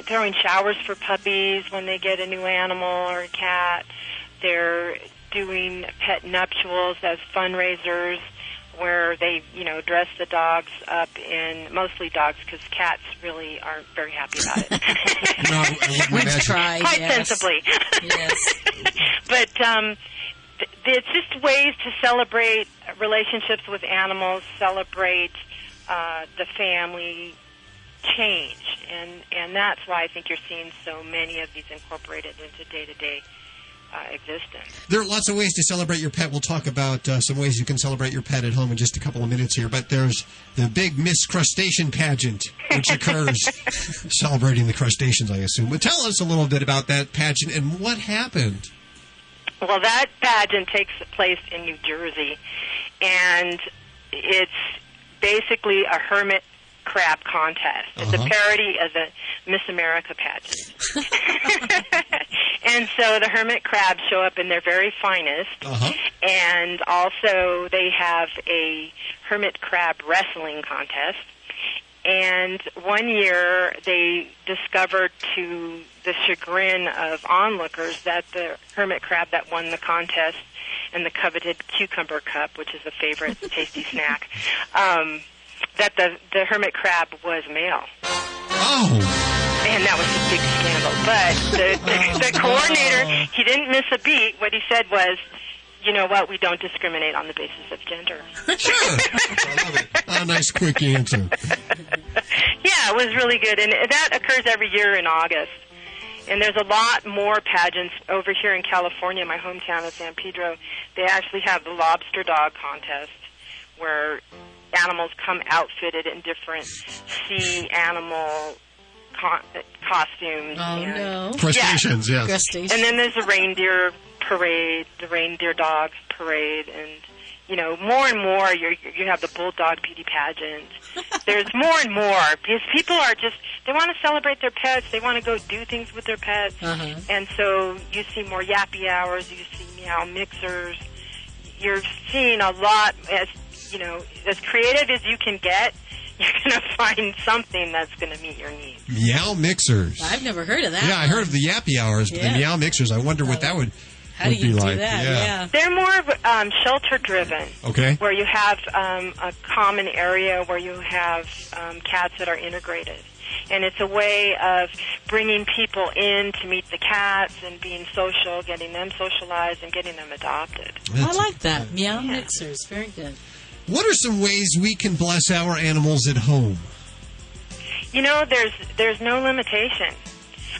throwing showers for puppies when they get a new animal or a cat. They're doing pet nuptials as fundraisers where they, dress the dogs up in, mostly dogs, because cats really aren't very happy about it. No, we've tried, quite yes. sensibly. Yes. But it's just ways to celebrate relationships with animals, celebrate the family change, and that's why I think you're seeing so many of these incorporated into day-to-day existence. There are lots of ways to celebrate your pet. We'll talk about some ways you can celebrate your pet at home in just a couple of minutes here. But there's the big Miss Crustacean pageant, which occurs celebrating the crustaceans, I assume. But tell us a little bit about that pageant and what happened. Well, that pageant takes place in New Jersey, and it's basically a hermit crab contest. It's a parody of the Miss America pageant. And so the hermit crabs show up in their very finest, and also they have a hermit crab wrestling contest. And one year they discovered, to the chagrin of onlookers, that the hermit crab that won the contest and the coveted cucumber cup, which is a favorite tasty snack, that the hermit crab was male. Oh! And that was a big scandal. But the coordinator, he didn't miss a beat. What he said was, you know what, we don't discriminate on the basis of gender. Sure. I love it. A nice, quick answer. Yeah, it was really good. And that occurs every year in August. And there's a lot more pageants over here in California, my hometown of San Pedro. They actually have the lobster dog contest, where animals come outfitted in different sea animal costumes. Oh, no. Crustaceans, yes. Crustaceans. And then there's a reindeer parade, the reindeer dog parade, and, more and more you have the bulldog beauty pageant. There's more and more, because people are just, they want to celebrate their pets, they want to go do things with their pets, and so you see more yappy hours, you see meow mixers, you're seeing a lot, as creative as you can get, you're going to find something that's going to meet your needs. Meow mixers. I've never heard of that. Yeah, I heard of the yappy hours, but the meow mixers, I wonder what that would How do you be do like. that? Yeah. They're more shelter-driven. Okay. Where you have a common area where you have cats that are integrated. And it's a way of bringing people in to meet the cats and being social, getting them socialized, and getting them adopted. I like that. Meow mixers. Very good. What are some ways we can bless our animals at home? There's no limitation.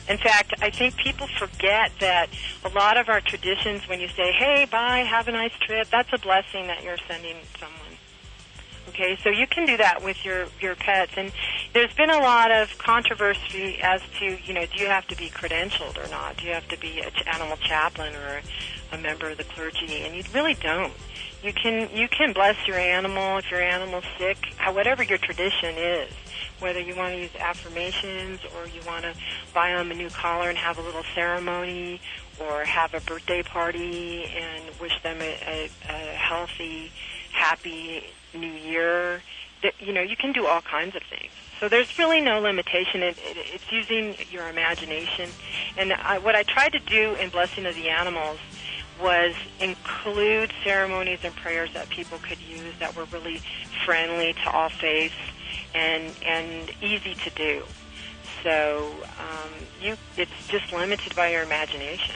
In fact, I think people forget that a lot of our traditions, when you say, hey, bye, have a nice trip, that's a blessing that you're sending someone. Okay, so you can do that with your pets. And there's been a lot of controversy as to, do you have to be credentialed or not? Do you have to be an animal chaplain or a member of the clergy? And you really don't. You can bless your animal if your animal's sick, whatever your tradition is. Whether you want to use affirmations or you want to buy them a new collar and have a little ceremony, or have a birthday party and wish them a healthy, happy new year. You can do all kinds of things. So there's really no limitation. It's using your imagination. And what I tried to do in Blessing of the Animals was include ceremonies and prayers that people could use that were really friendly to all faiths and easy to do. So it's just limited by your imagination.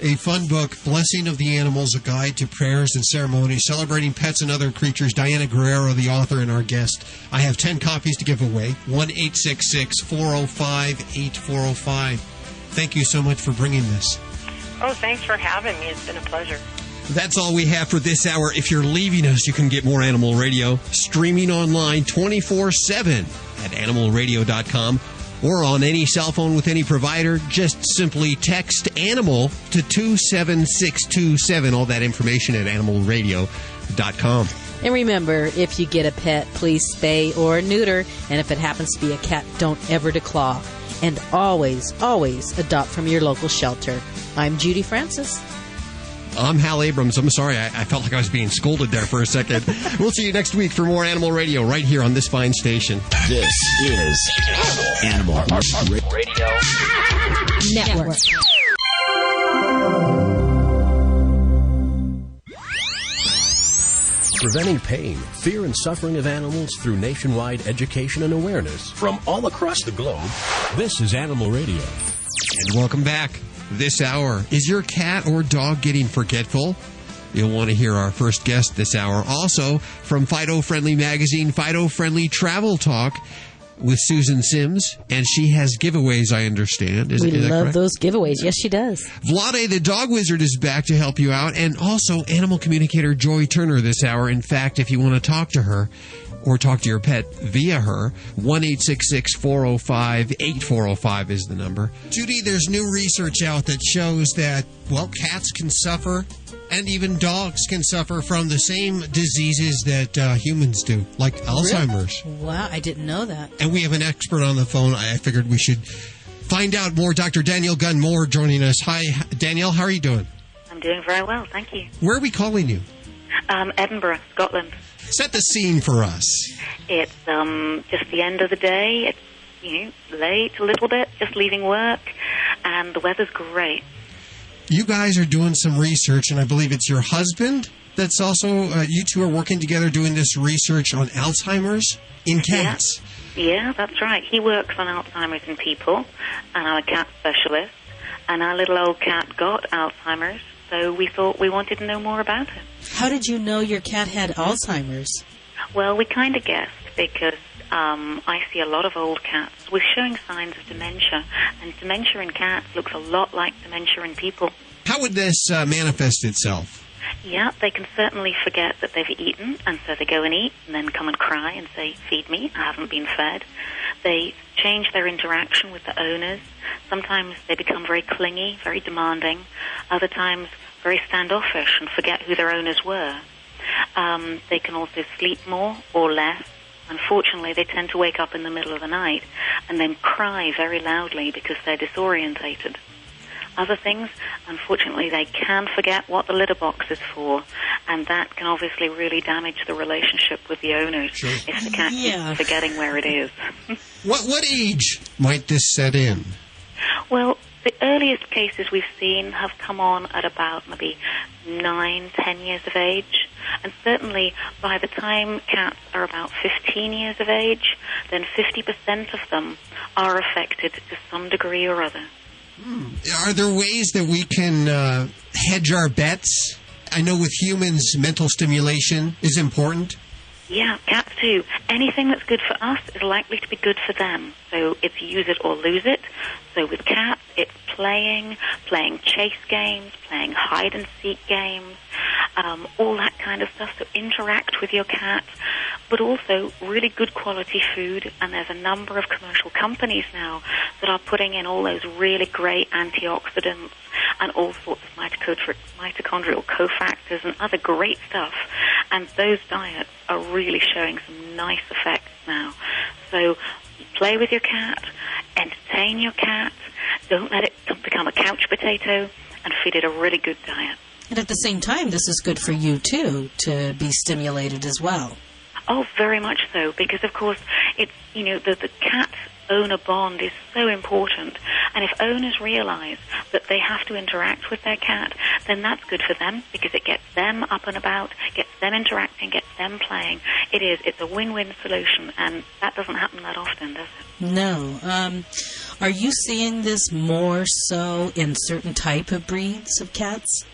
A fun book, Blessing of the Animals, A Guide to Prayers and Ceremonies, Celebrating Pets and Other Creatures. DIana Guerrero, the author and our guest. I have 10 copies to give away. 1-866-405-8405. Thank you so much for bringing this. Oh, thanks for having me. It's been a pleasure. That's all we have for this hour. If you're leaving us, you can get more Animal Radio streaming online 24/7 at animalradio.com. Or on any cell phone with any provider, just simply text ANIMAL to 27627. All that information at animalradio.com. And remember, if you get a pet, please spay or neuter. And if it happens to be a cat, don't ever declaw. And always, always adopt from your local shelter. I'm Judy Francis. I'm Hal Abrams. I'm sorry, I felt like I was being scolded there for a second. We'll see you next week for more Animal Radio right here on this fine station. This is Animal Radio Network. Preventing pain, fear, and suffering of animals through nationwide education and awareness from all across the globe. This is Animal Radio. And welcome back. This hour, is your cat or dog getting forgetful? You'll want to hear our first guest this hour. Also, from Fido Friendly Magazine, Fido Friendly Travel Talk with Susan Sims. And she has giveaways, I understand. We love those giveaways. Yes, she does. Vladae, the dog wizard, is back to help you out. And also, animal communicator Joy Turner this hour. In fact, if you want to talk to her or talk to your pet via her, 1-866-405-8405 is the number. Judy, there's new research out that shows that, well, cats can suffer and even dogs can suffer from the same diseases that humans do, like Alzheimer's. Really? Wow, I didn't know that. And we have an expert on the phone. I figured we should find out more. Dr. Danielle Gunn-Moore joining us. Hi, Danielle. How are you doing? I'm doing very well, thank you. Where are we calling you? Edinburgh, Scotland. Set the scene for us. It's just the end of the day. It's late a little bit, just leaving work, and the weather's great. You guys are doing some research, and I believe it's your husband that's also, you two are working together doing this research on Alzheimer's in cats. Yeah, that's right. He works on Alzheimer's in people, and I'm a cat specialist, and our little old cat got Alzheimer's, so we thought we wanted to know more about it. How did you know your cat had Alzheimer's? Well, we kind of guessed because I see a lot of old cats with showing signs of dementia, and dementia in cats looks a lot like dementia in people. How would this manifest itself? Yeah, they can certainly forget that they've eaten, and so they go and eat, and then come and cry and say, feed me, I haven't been fed. They change their interaction with the owners. Sometimes they become very clingy, very demanding. Other times, very standoffish and forget who their owners were. They can also sleep more or less. Unfortunately, they tend to wake up in the middle of the night and then cry very loudly because they're disorientated. Other things, unfortunately, they can forget what the litter box is for, and that can obviously really damage the relationship with the owners if the cat keeps forgetting where it is. What age might this set in? Well, the earliest cases we've seen have come on at about maybe 9, 10 years of age. And certainly by the time cats are about 15 years of age, then 50% of them are affected to some degree or other. Are there ways that we can hedge our bets? I know with humans, mental stimulation is important. Yeah, cats too. Anything that's good for us is likely to be good for them. So it's use it or lose it. So with cats, it's playing chase games, playing hide-and-seek games, all that kind of stuff. So interact with your cat, but also really good quality food. And there's a number of commercial companies now that are putting in all those really great antioxidants and all sorts of mitochondrial cofactors and other great stuff. And those diets are really showing some nice effects now. So play with your cat, entertain your cat, don't let it become a couch potato, and feed it a really good diet. And at the same time, this is good for you, too, to be stimulated as well. Oh, very much so, because, of course, it's, the cat owner bond is so important. And if owners realize that they have to interact with their cat, then that's good for them because it gets them up and about, gets them interacting, gets them playing. It's a win-win solution, and that doesn't happen that often, does it? No. Are you seeing this more so in certain type of breeds of cats?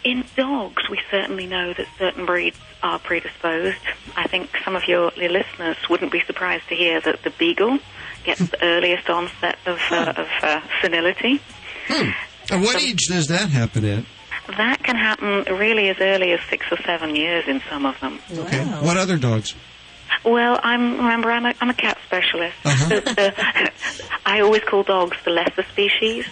In dogs, we certainly know that certain breeds are predisposed. I think some of your listeners wouldn't be surprised to hear that the beagle gets the earliest onset of senility. At what age does that happen at? That can happen really as early as 6 or 7 years in some of them. Okay. What other dogs? Well, I'm a cat specialist. I always call dogs the lesser species,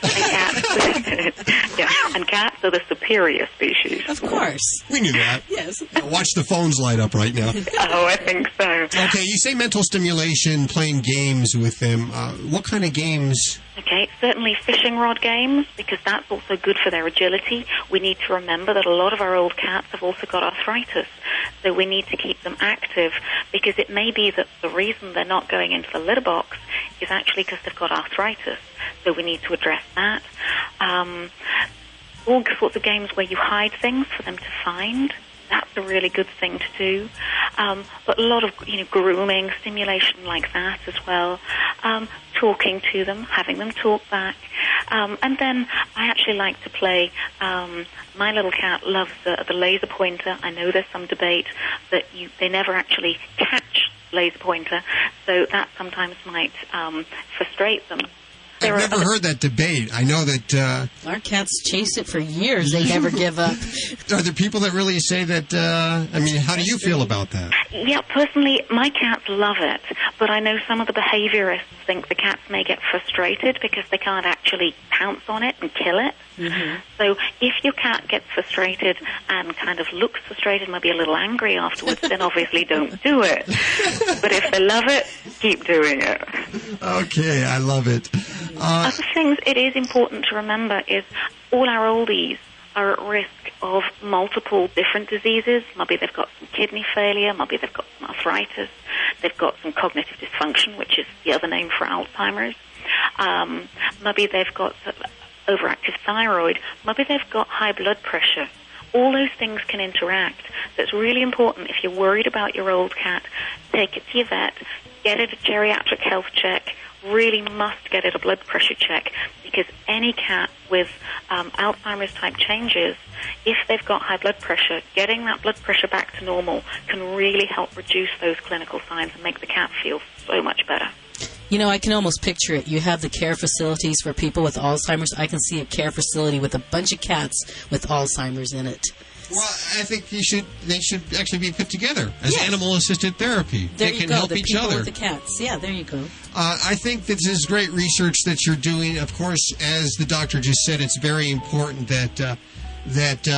and cats are the superior species. Of course. We knew that. Yes. Watch the phones light up right now. Oh, I think so. Okay, you say mental stimulation, playing games with them. What kind of games? Okay, certainly fishing rod games, because that's also good for their agility. We need to remember that a lot of our old cats have also got arthritis, so we need to keep them active, because it may be that the reason they're not going into the litter box is actually because they've got arthritis, so we need to address that. All sorts of games where you hide things for them to find. That's a really good thing to do. But a lot of grooming, stimulation like that as well. Talking to them, having them talk back. And then I actually like to play. My little cat loves the laser pointer. I know there's some debate that they never actually catch laser pointer, so that sometimes might frustrate them. I've never heard that debate. I know that... our cats chase it for years. They never give up. Are there people that really say that... how do you feel about that? Yeah, personally, my cats love it. But I know some of the behaviorists think the cats may get frustrated because they can't actually pounce on it and kill it. Mm-hmm. So if your cat gets frustrated and kind of looks frustrated, maybe a little angry afterwards, then obviously don't do it. But if they love it, keep doing it. Okay, I love it. Other things it is important to remember is all our oldies are at risk of multiple different diseases. Maybe they've got some kidney failure, maybe they've got some arthritis, they've got some cognitive dysfunction, which is the other name for Alzheimer's. Maybe they've got overactive thyroid, maybe they've got high blood pressure. All those things can interact. So it's really important, if you're worried about your old cat, take it to your vet, get it a geriatric health check, really must get it a blood pressure check, because any cat with Alzheimer's type changes, if they've got high blood pressure, getting that blood pressure back to normal can really help reduce those clinical signs and make the cat feel so much better. I can almost picture it. You have the care facilities for people with Alzheimer's. I can see a care facility with a bunch of cats with Alzheimer's in it. Well, I think they should actually be put together as animal-assisted therapy. There they can help each other. With the cats. Yeah, there you go. I think this is great research that you're doing. Of course, as the doctor just said, it's very important that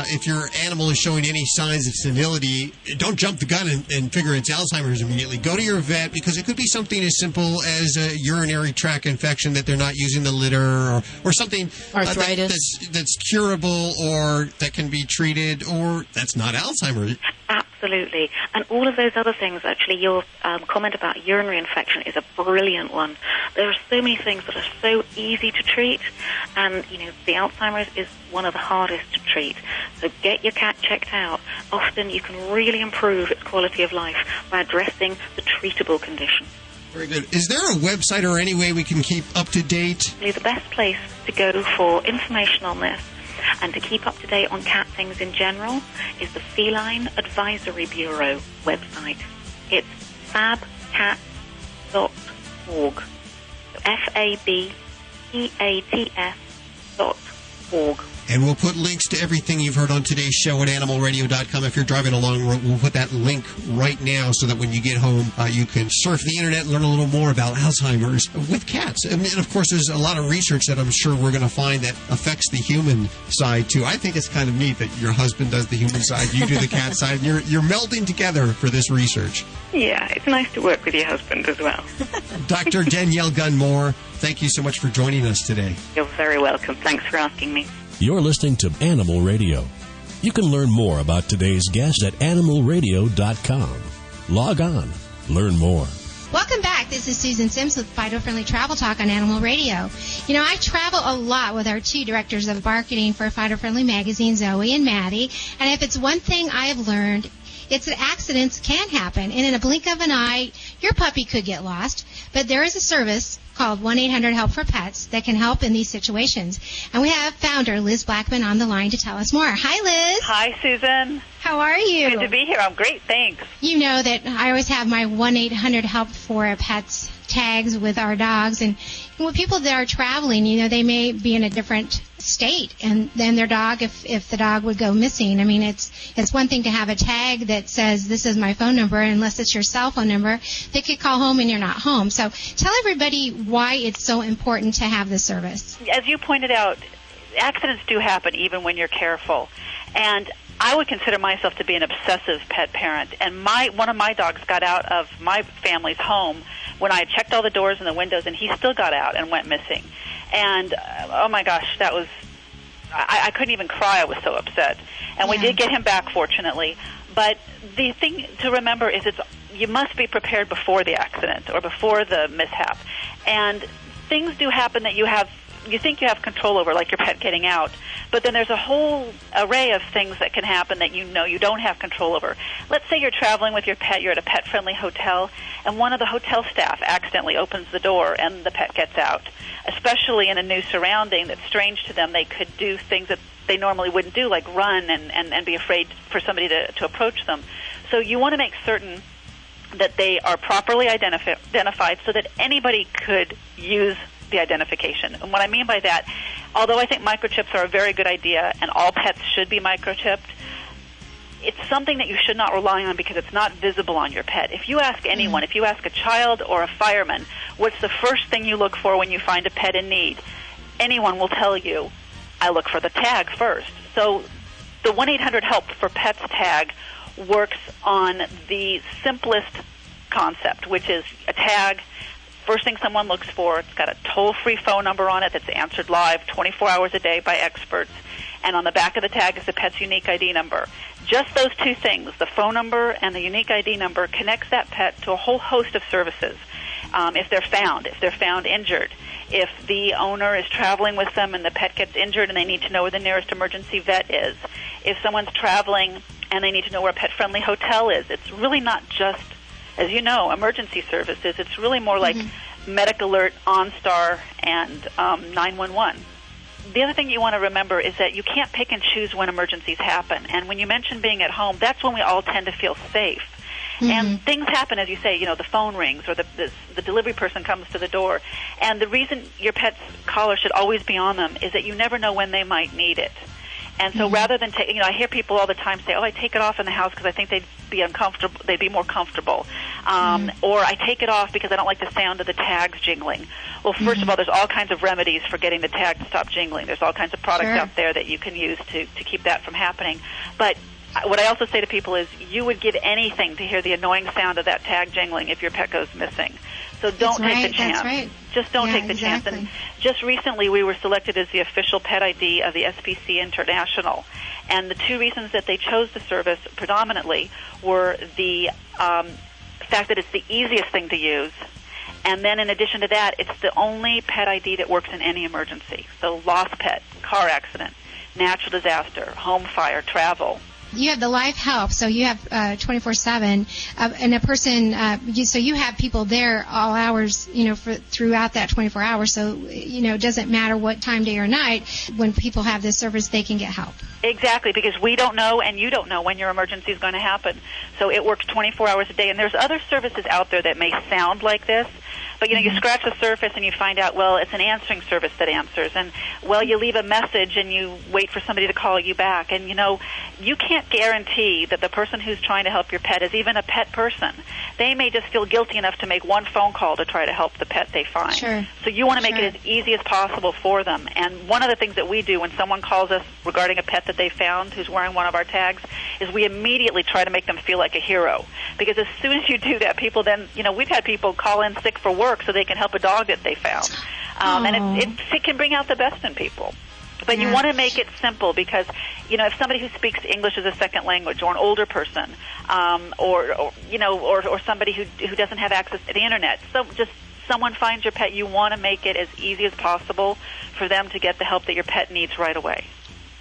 if your animal is showing any signs of senility, don't jump the gun and figure it's Alzheimer's immediately. Go to your vet, because it could be something as simple as a urinary tract infection that they're not using the litter, or something arthritis that's curable or that can be treated, or that's not Alzheimer's. Absolutely. And all of those other things, actually, your comment about urinary infection is a brilliant one. There are so many things that are so easy to treat, and, the Alzheimer's is one of the hardest to treat. So get your cat checked out. Often you can really improve its quality of life by addressing the treatable condition. Very good. Is there a website or any way we can keep up to date? The best place to go for information on this and to keep up to date on cat things in general is the Feline Advisory Bureau website. It's fabcats.org. FABCATS.org. And we'll put links to everything you've heard on today's show at animalradio.com. If you're driving along, we'll put that link right now so that when you get home, you can surf the internet and learn a little more about Alzheimer's with cats. And of course, there's a lot of research that I'm sure we're going to find that affects the human side, too. I think it's kind of neat that your husband does the human side, you do the cat side, and you're melding together for this research. Yeah, it's nice to work with your husband as well. Dr. Danielle Gunmore, thank you so much for joining us today. You're very welcome. Thanks for asking me. You're listening to Animal Radio. You can learn more about today's guest at animalradio.com. Log on. Learn more. Welcome back back. This is Susan Sims with Fido Friendly Travel Talk on Animal Radio. You know, I travel a lot with our two directors of marketing for Fido Friendly Magazine, Zoe and Maddie. And if it's one thing I have learned, it's that accidents can happen. And in a blink of an eye, your puppy could get lost. But there is a service called 1-800-HELP-FOR-PETS that can help in these situations. And we have founder Liz Blackman on the line to tell us more. Hi, Liz. Hi, Susan. How are you? Good to be here. I'm great, thanks. You know that I always have my 1-800-HELP-FOR-PETS tags with our dogs. And with people that are traveling, you know, they may be in a different state, and then their dog, if the dog would go missing. I mean, it's one thing to have a tag that says, this is my phone number, unless it's your cell phone number. They could call home and you're not home. So tell everybody why it's so important to have this service. As you pointed out, accidents do happen even when you're careful. And I would consider myself to be an obsessive pet parent. And one of my dogs got out of my family's home when I had checked all the doors and the windows, and he still got out and went missing. And, oh my gosh, that was, I couldn't even cry. I was so upset. And we did get him back, fortunately. But the thing to remember is you must be prepared before the accident or before the mishap. And things do happen that you think you have control over, like your pet getting out. But then there's a whole array of things that can happen that you know you don't have control over. Let's say you're traveling with your pet, you're at a pet-friendly hotel, and one of the hotel staff accidentally opens the door and the pet gets out. Especially in a new surrounding that's strange to them, they could do things that they normally wouldn't do, like run and be afraid for somebody to approach them. So you want to make certain that they are properly identified so that anybody could use the identification. And what I mean by that, although I think microchips are a very good idea and all pets should be microchipped, it's something that you should not rely on because it's not visible on your pet. If you ask anyone, if you ask a child or a fireman, what's the first thing you look for when you find a pet in need? Anyone will tell you, I look for the tag first. So the 1-800-HELP-FOR-PETS tag works on the simplest concept, which is a tag. First thing someone looks for, it's got a toll-free phone number on it that's answered live 24 hours a day by experts. And on the back of the tag is the pet's unique ID number. Just those two things, the phone number and the unique ID number, connects that pet to a whole host of services. If they're found injured, if the owner is traveling with them and the pet gets injured and they need to know where the nearest emergency vet is, if someone's traveling and they need to know where a pet-friendly hotel is, it's really not just, as you know, emergency services. It's really more like Medic Alert, OnStar, and 911. The other thing you want to remember is that you can't pick and choose when emergencies happen. And when you mention being at home, that's when we all tend to feel safe. And things happen, as you say, you know, the phone rings or the delivery person comes to the door. And the reason your pet's collar should always be on them is that you never know when they might need it. And so rather than take, you know, I hear people all the time say, "Oh, I take it off in the house because I think they'd be uncomfortable, they'd be more comfortable," or "I take it off because I don't like the sound of the tags jingling." Well, first of all, there's all kinds of remedies for getting the tag to stop jingling. There's all kinds of products out there that you can use to keep that from happening. But what I also say to people is, you would give anything to hear the annoying sound of that tag jingling if your pet goes missing. So don't take the chance. That's right. Just don't take the chance. And just recently we were selected as the official pet ID of the SPC International. And the two reasons that they chose the service predominantly were the fact that it's the easiest thing to use. And then in addition to that, it's the only pet ID that works in any emergency. So lost pet, car accident, natural disaster, home fire, travel. You have the life help, so you have 24/7, and a person. So you have people there all hours, you know, throughout that 24 hours. So you know, it doesn't matter what time, day or night. When people have this service, they can get help. Exactly, because we don't know and you don't know when your emergency is going to happen. So it works 24 hours a day, and there's other services out there that may sound like this. But, you know, you scratch the surface and you find out, well, it's an answering service that answers. And, well, you leave a message and you wait for somebody to call you back. And, you know, you can't guarantee that the person who's trying to help your pet is even a pet person. They may just feel guilty enough to make one phone call to try to help the pet they find. So you want to make it as easy as possible for them. And one of the things that we do when someone calls us regarding a pet that they found who's wearing one of our tags is we immediately try to make them feel like a hero. Because as soon as you do that, people then, you know, we've had people call in sick for work so they can help a dog that they found. And it can bring out the best in people. But you want to make it simple because, if somebody who speaks English as a second language, or an older person, or somebody who doesn't have access to the internet, so just someone finds your pet, you want to make it as easy as possible for them to get the help that your pet needs right away.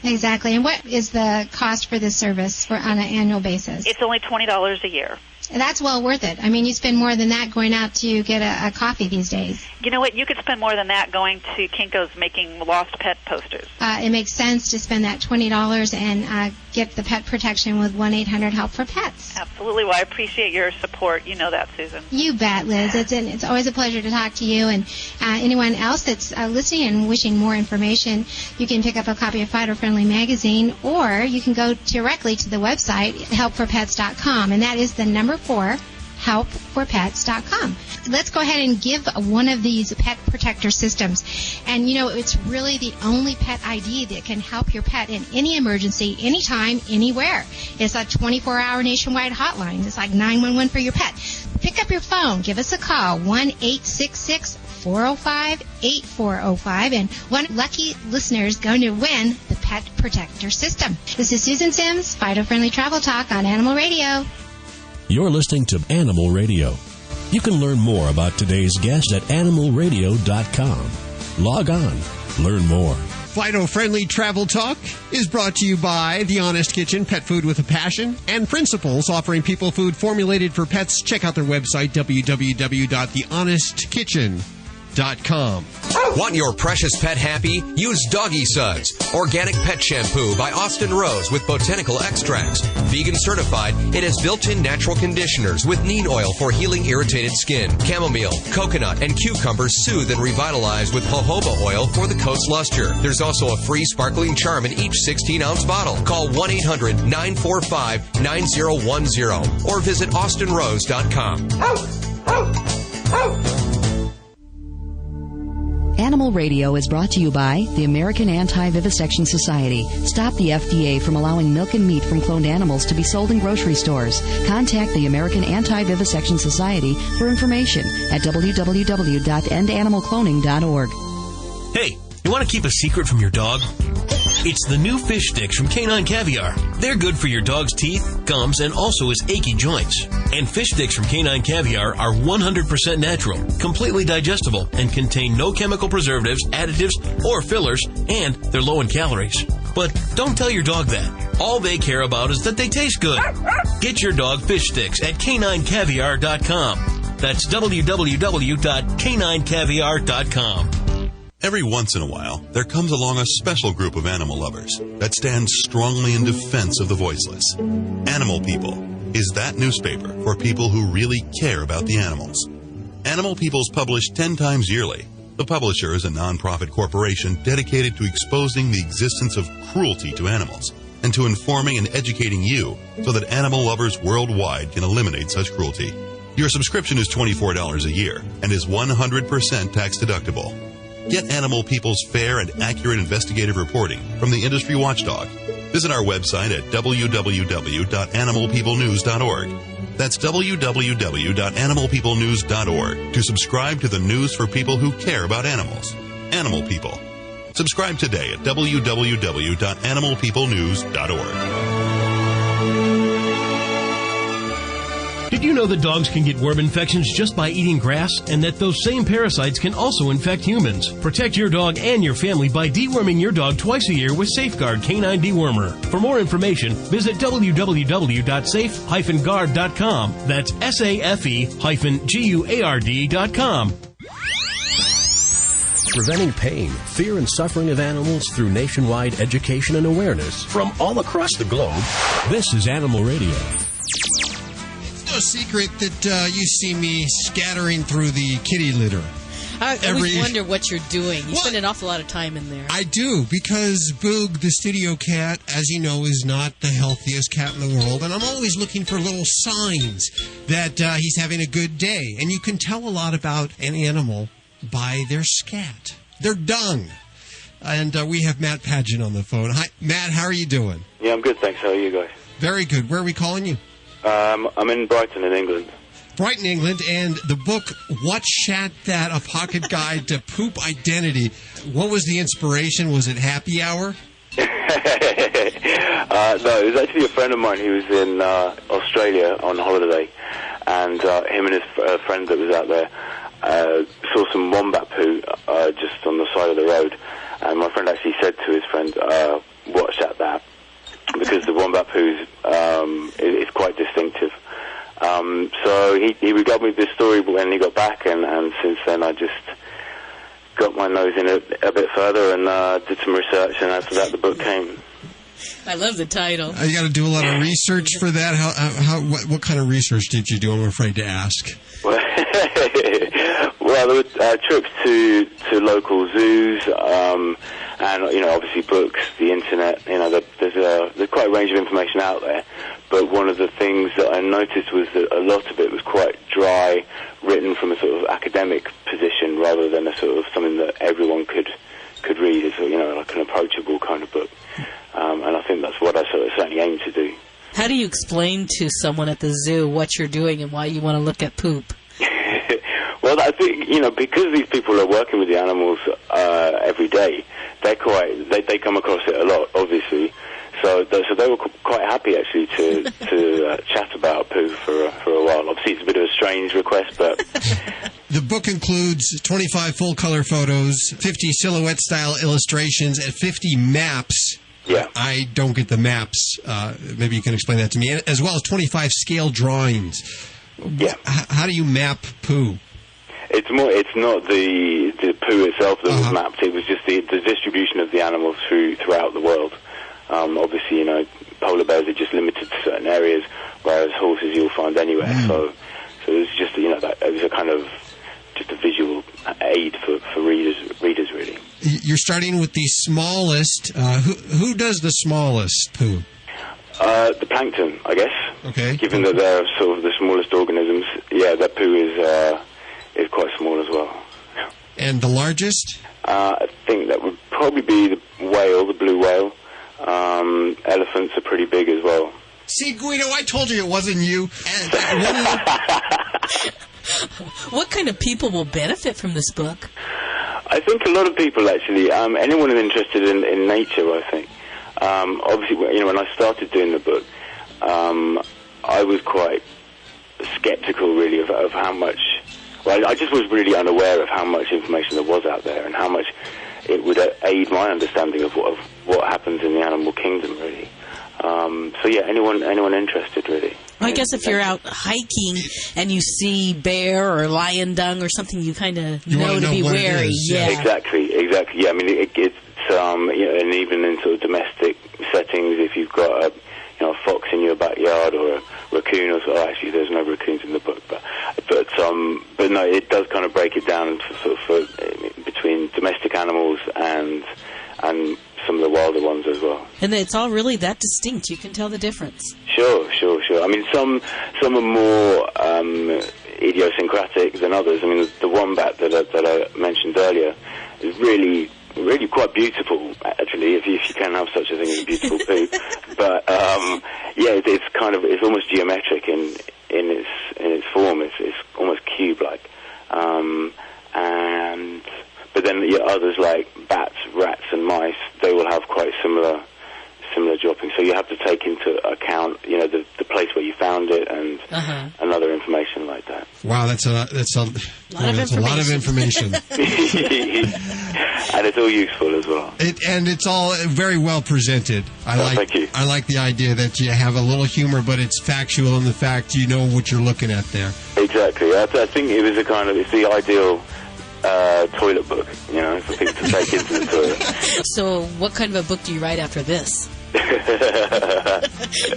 Exactly. And what is the cost for this service on an annual basis? It's only $20 a year. And that's well worth it. I mean, you spend more than that going out to get a coffee these days. You know what? You could spend more than that going to Kinko's making lost pet posters. It makes sense to spend that $20 and get the pet protection with 1-800-HELP-FOR-PETS. Absolutely. Well, I appreciate your support. You know that, Susan. You bet, Liz. It's always a pleasure to talk to you. And anyone else that's listening and wishing more information, you can pick up a copy of Fido Friendly magazine, or you can go directly to the website, helpforpets.com, and that is the number 4, helpforpets.com. Let's go ahead and give one of these pet protector systems. And, it's really the only pet ID that can help your pet in any emergency, anytime, anywhere. It's a 24-hour nationwide hotline. It's like 911 for your pet. Pick up your phone. Give us a call, 1-866-405-8405. And one lucky listener is going to win the pet protector system. This is Susan Sims, Fido Friendly Travel Talk on Animal Radio. You're listening to Animal Radio. You can learn more about today's guest at animalradio.com. Log on. Learn more. Fido Friendly Travel Talk is brought to you by The Honest Kitchen, pet food with a passion, and Principles, offering people food formulated for pets. Check out their website, www.thehonestkitchen.com. Want your precious pet happy? Use Doggy Suds, organic pet shampoo by Austin Rose with botanical extracts. Vegan certified, it has built-in natural conditioners with neem oil for healing irritated skin. Chamomile, coconut, and cucumber soothe and revitalize with jojoba oil for the coat's luster. There's also a free sparkling charm in each 16-ounce bottle. Call 1-800-945-9010 or visit austinrose.com. Animal Radio is brought to you by the American Anti-Vivisection Society. Stop the FDA from allowing milk and meat from cloned animals to be sold in grocery stores. Contact the American Anti-Vivisection Society for information at www.endanimalcloning.org. Hey, you want to keep a secret from your dog? It's the new fish sticks from Canine Caviar. They're good for your dog's teeth, gums, and also his achy joints. And fish sticks from Canine Caviar are 100% natural, completely digestible, and contain no chemical preservatives, additives, or fillers, and they're low in calories. But don't tell your dog that. All they care about is that they taste good. Get your dog fish sticks at caninecaviar.com. That's www.caninecaviar.com. Every once in a while, there comes along a special group of animal lovers that stands strongly in defense of the voiceless. Animal People is that newspaper for people who really care about the animals. Animal People is published 10 times yearly. The publisher is a non-profit corporation dedicated to exposing the existence of cruelty to animals and to informing and educating you so that animal lovers worldwide can eliminate such cruelty. Your subscription is $24 a year and is 100% tax deductible. Get Animal People's fair and accurate investigative reporting from the industry watchdog. Visit our website at www.animalpeoplenews.org. That's www.animalpeoplenews.org to subscribe to the news for people who care about animals. Animal People. Subscribe today at www.animalpeoplenews.org. Did you know that dogs can get worm infections just by eating grass, and that those same parasites can also infect humans? Protect your dog and your family by deworming your dog twice a year with Safeguard Canine Dewormer. For more information, visit www.safe-guard.com. That's SAFE-GUARD.com. Preventing pain, fear, and suffering of animals through nationwide education and awareness from all across the globe. This is Animal Radio. No secret that you see me scattering through the kitty litter. I always wonder what you're doing. You spend an awful lot of time in there. I do, because Boog, the studio cat, as you know, is not the healthiest cat in the world, and I'm always looking for little signs that he's having a good day. And you can tell a lot about an animal by their scat, their dung. And we have Matt Pagett on the phone. Hi, Matt, how are you doing? Yeah, I'm good, thanks. How are you guys? Very good. Where are we calling you? I'm in Brighton in England. Brighton, England, and the book, What Shat That, A Pocket Guide to Poop Identity. What was the inspiration? Was it happy hour? No, it was actually a friend of mine who was in Australia on holiday, and him and his friend that was out there saw some wombat poo just on the side of the road, and my friend actually said to his friend, "What Shat That?" because the wombat poo is quite distinctive. So he regaled me with this story when he got back, and since then I just got my nose in it a bit further and did some research, and after that the book came. I love the title. You got to do a lot of research for that. What kind of research did you do? I'm afraid to ask. Well, there were trips to local zoos, and obviously books, the internet. There's quite a range of information out there. But one of the things that I noticed was that a lot of it was quite dry, written from a sort of academic position rather than a sort of something that everyone could read. It's like an approachable kind of book. And I think that's what I certainly aim to do. How do you explain to someone at the zoo what you're doing and why you want to look at poop? Well, I think, because these people are working with the animals every day, they come across it a lot, obviously. So they were quite happy, actually, to chat about poo for a while. Obviously, it's a bit of a strange request, but... The book includes 25 full-color photos, 50 silhouette-style illustrations, and 50 maps. Yeah. I don't get the maps. Maybe you can explain that to me. As well as 25 scale drawings. Yeah. How do you map poo? It's not the poo itself that was mapped. It was just the distribution of the animals throughout the world. Obviously, polar bears are just limited to certain areas, whereas horses you'll find anywhere. So it's just it was a kind of just a visual aid for readers really. You're starting with the smallest. Who does the smallest poo? The plankton, I guess. Okay. Given that they're sort of the smallest organisms, their poo is quite small as well. And the largest? I think that would probably be the whale, the blue whale. Elephants are pretty big as well. See, Guido, I told you it wasn't you. What kind of people will benefit from this book? I think a lot of people, actually. Anyone who's interested in nature, I think. Obviously, when I started doing the book, I was quite skeptical, really, of how much... Well, I just was really unaware of how much information there was out there and how much it would aid my understanding of what happens in the animal kingdom, really. Anyone interested, really. I guess if you're out hiking and you see bear or lion dung or something, you kind of know to be wary. Yeah, exactly. Yeah, I mean, it's and even in sort of domestic settings, if you've got a fox in your backyard or a raccoon or so. Actually, there's no raccoons in the book, but no, it does kind of break it down for between domestic animals and some of the wilder ones as well. And it's all really that distinct. You can tell the difference. Sure. I mean, some are more idiosyncratic than others. I mean, the wombat that I mentioned earlier is really quite beautiful, actually, if you can have such a thing as a beautiful poo. But it's almost geometric in its form. It's almost cube-like. But then others like bats, rats, and mice, they will have quite similar droppings. So you have to take into account, the place where you found it and other information like that. Wow, that's a lot of information. And it's all useful as well. And it's all very well presented. Thank you. I like the idea that you have a little humor, but it's factual in the fact you know what you're looking at there. Exactly. I think it was it's the ideal toilet book, for people to take into the toilet. So what kind of a book do you write after this? Do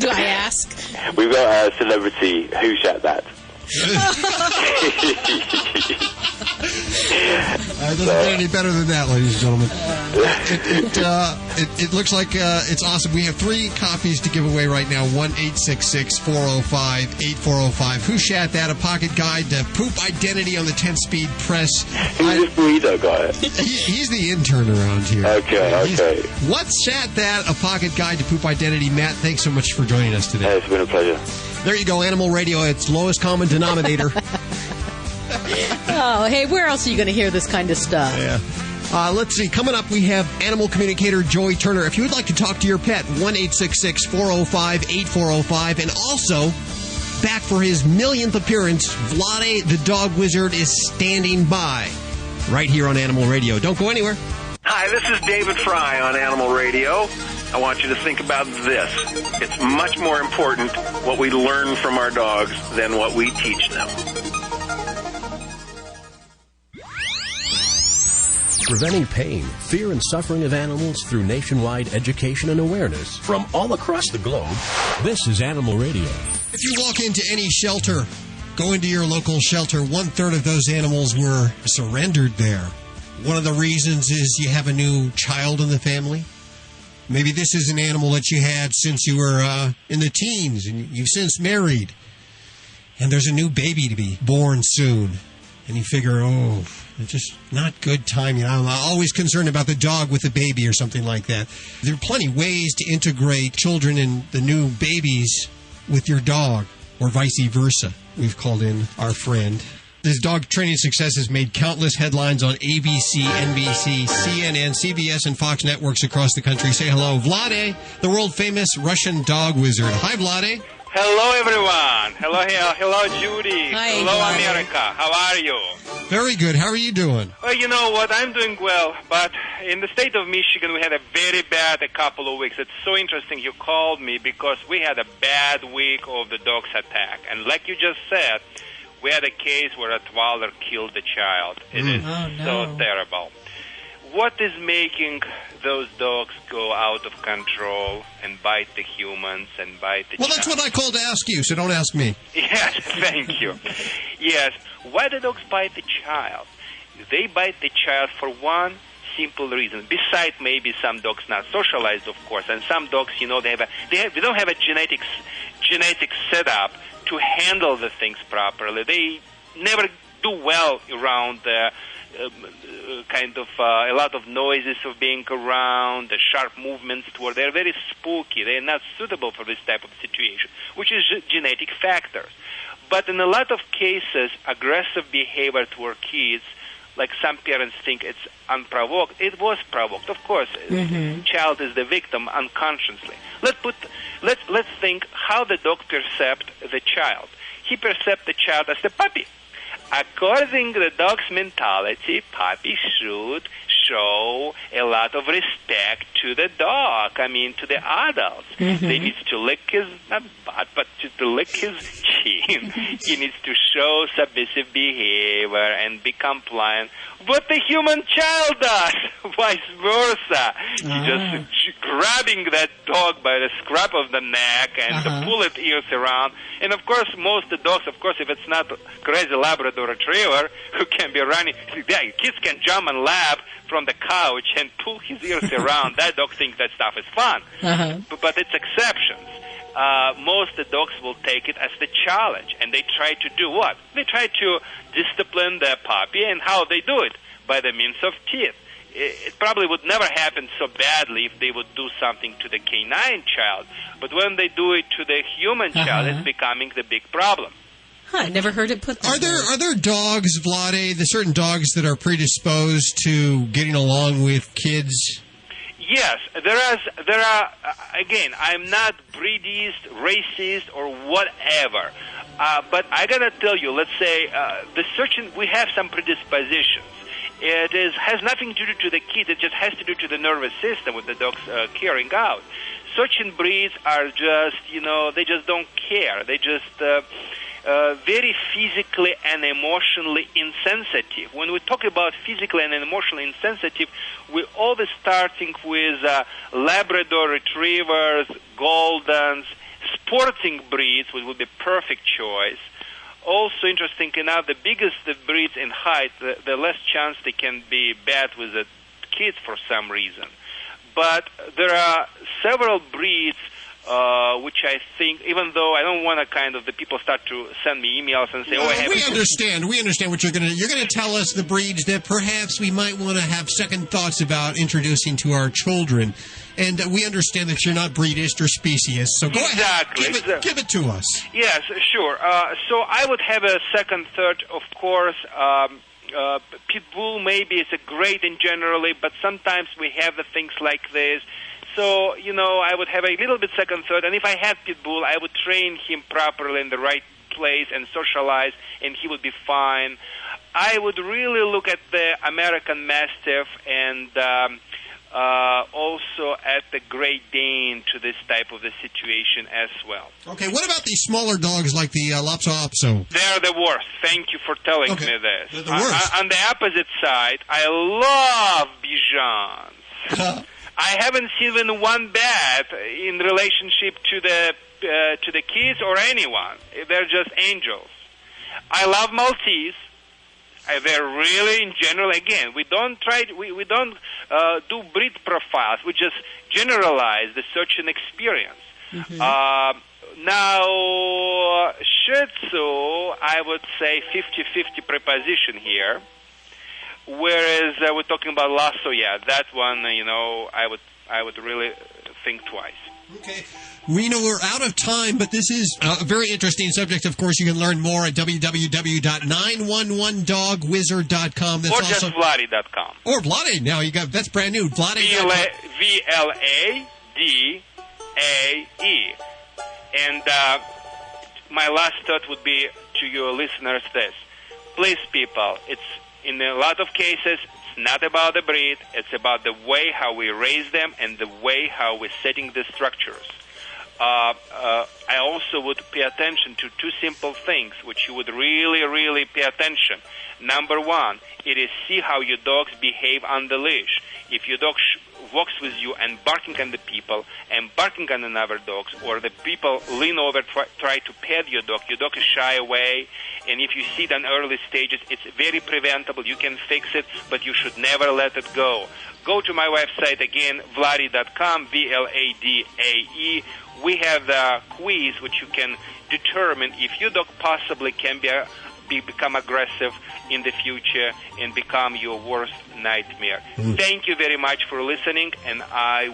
I ask? We've got a celebrity Who Shat That. It doesn't get any better than that, ladies and gentlemen. It looks like it's awesome. We have 3 copies to give away right now. 1-866-405-8405. Who Shat That? A pocket guide to poop identity on the 10-speed press. Who's this burrito guy? He's the intern around here. Okay. What's Shat That? A pocket guide to poop identity. Matt, thanks so much for joining us today. It's been a pleasure. There you go, Animal Radio. It's lowest common denominator. Oh, hey, where else are you going to hear this kind of stuff? Yeah. Let's see. Coming up, we have animal communicator Joy Turner. If you would like to talk to your pet, 1-866-405-8405. And also, back for his millionth appearance, Vladae the dog wizard is standing by right here on Animal Radio. Don't go anywhere. Hi, this is David Fry on Animal Radio. I want you to think about this. It's much more important what we learn from our dogs than what we teach them. Preventing pain, fear, and suffering of animals through nationwide education and awareness from all across the globe. This is Animal Radio. If you walk into any shelter, go into your local shelter, 1/3 of those animals were surrendered there. One of the reasons is you have a new child in the family. Maybe this is an animal that you had since you were in the teens and you've since married. And there's a new baby to be born soon. And you figure, oh, it's just not good timing. I'm always concerned about the dog with the baby or something like that. There are plenty of ways to integrate children and the new babies with your dog, or vice versa. We've called in our friend. His dog training success has made countless headlines on ABC, NBC, CNN, CBS, and Fox networks across the country. Say hello, Vladae, the world-famous Russian dog wizard. Hi, Vladae. Hello, everyone. Hello, Judy. Hi, hello, Vladae. America. How are you? Very good. How are you doing? Well, you know what? I'm doing well, but in the state of Michigan, we had a very bad couple of weeks. It's so interesting you called me because we had a bad week of the dog's attack. And like you just said, we had a case where a toddler killed the child. It is so terrible. What is making those dogs go out of control and bite the humans and bite the child? Well, that's what I called to ask you, so don't ask me. Yes, thank you. Yes, why do dogs bite the child? They bite the child for one simple reason. Besides, maybe some dogs not socialized, of course, and some dogs, you know, they don't have a genetic setup to handle the things properly. They never do well around a lot of noises of being around, the sharp movements toward. They're very spooky. They're not suitable for this type of situation, which is genetic factors. But in a lot of cases, aggressive behavior toward kids, like some parents think it's unprovoked. It was provoked, of course. Child is the victim unconsciously. Let's think how the dog perceived the child. He perceived the child as the puppy. According to the dog's mentality, puppy should show a lot of respect to the dog, to the adults. They need to lick his, not butt, but to lick his chin. He needs to show submissive behavior and be compliant. What the human child does, vice versa. He just grabbing that dog by the scruff of the neck and to pull its ears around. And of course, most of the dogs, of course, if it's not a crazy Labrador Retriever who can be running, kids can jump and laugh from the couch and pull his ears around. That dog thinks that stuff is fun. But it's exceptions. Most of the dogs will take it as the challenge, and they try to do what? They try to discipline the puppy, and how they do it? By the means of teeth. It probably would never happen so badly if they would do something to the canine child, but when they do it to the human child, it's becoming the big problem. I never heard it put that Are there dogs, Vladae, the certain dogs that are predisposed to getting along with kids? Yes, there are. Again, I'm not breedist, racist, or whatever. But I gotta tell you, let's say we have some predispositions. It has nothing to do to the kid. It just has to do to the nervous system with the dogs carrying out. Certain breeds are just, they just don't care. They just very physically and emotionally insensitive. When we talk about physically and emotionally insensitive, we're always starting with Labrador Retrievers, Goldens, sporting breeds, which would be perfect choice. Also, interesting enough, the biggest the breeds in height, the less chance they can be bad with the kids for some reason. But there are several breeds which I think, even though I don't want to the people start to send me emails and say, we understand what you're going to tell us the breeds that perhaps we might want to have second thoughts about introducing to our children. And we understand that you're not breedist or speciest, so go ahead, give it to us. Yes, sure. So I would have a second, third, of course. Pit Bull maybe is a great in generally, but sometimes we have the things like this. So, I would have a little bit second, third, and if I had Pit Bull, I would train him properly in the right place and socialize, and he would be fine. I would really look at the American Mastiff and also at the Great Dane to this type of the situation as well. Okay, what about these smaller dogs like the Lhasa Apso? They're the worst. Thank you for telling me this. They're the worst. On the opposite side, I love Bijans. I haven't seen even one bad in relationship to the kids or anyone. They're just angels. I love Maltese. They're really, in general, again, we don't do breed profiles. We just generalize the search and experience. Now, Shih Tzu, I would say 50-50 preposition here. Whereas we're talking about Lhasa, that one, I would really think twice. Okay. We know we're out of time, but this is a very interesting subject. Of course, you can learn more at www.911dogwizard.com. Or just Vladae.com. Or Vladae. Now, that's brand new. Vladae.com. VLADAE. And my last thought would be to your listeners this. Please, people, in a lot of cases, it's not about the breed. It's about the way how we raise them and the way how we're setting the structures. I also would pay attention to two simple things, which you would really, really pay attention. Number one, it is see how your dogs behave on the leash. If your dog walks with you and barking on the people and barking on another dogs, or the people lean over, try to pet your dog is shy away. And if you see it in early stages, it's very preventable. You can fix it, but you should never let it go. Go to my website again, Vladae.com, VLADAE. We have the quiz which you can determine if your dog possibly can become aggressive in the future and become your worst nightmare. Thank you very much for listening, and I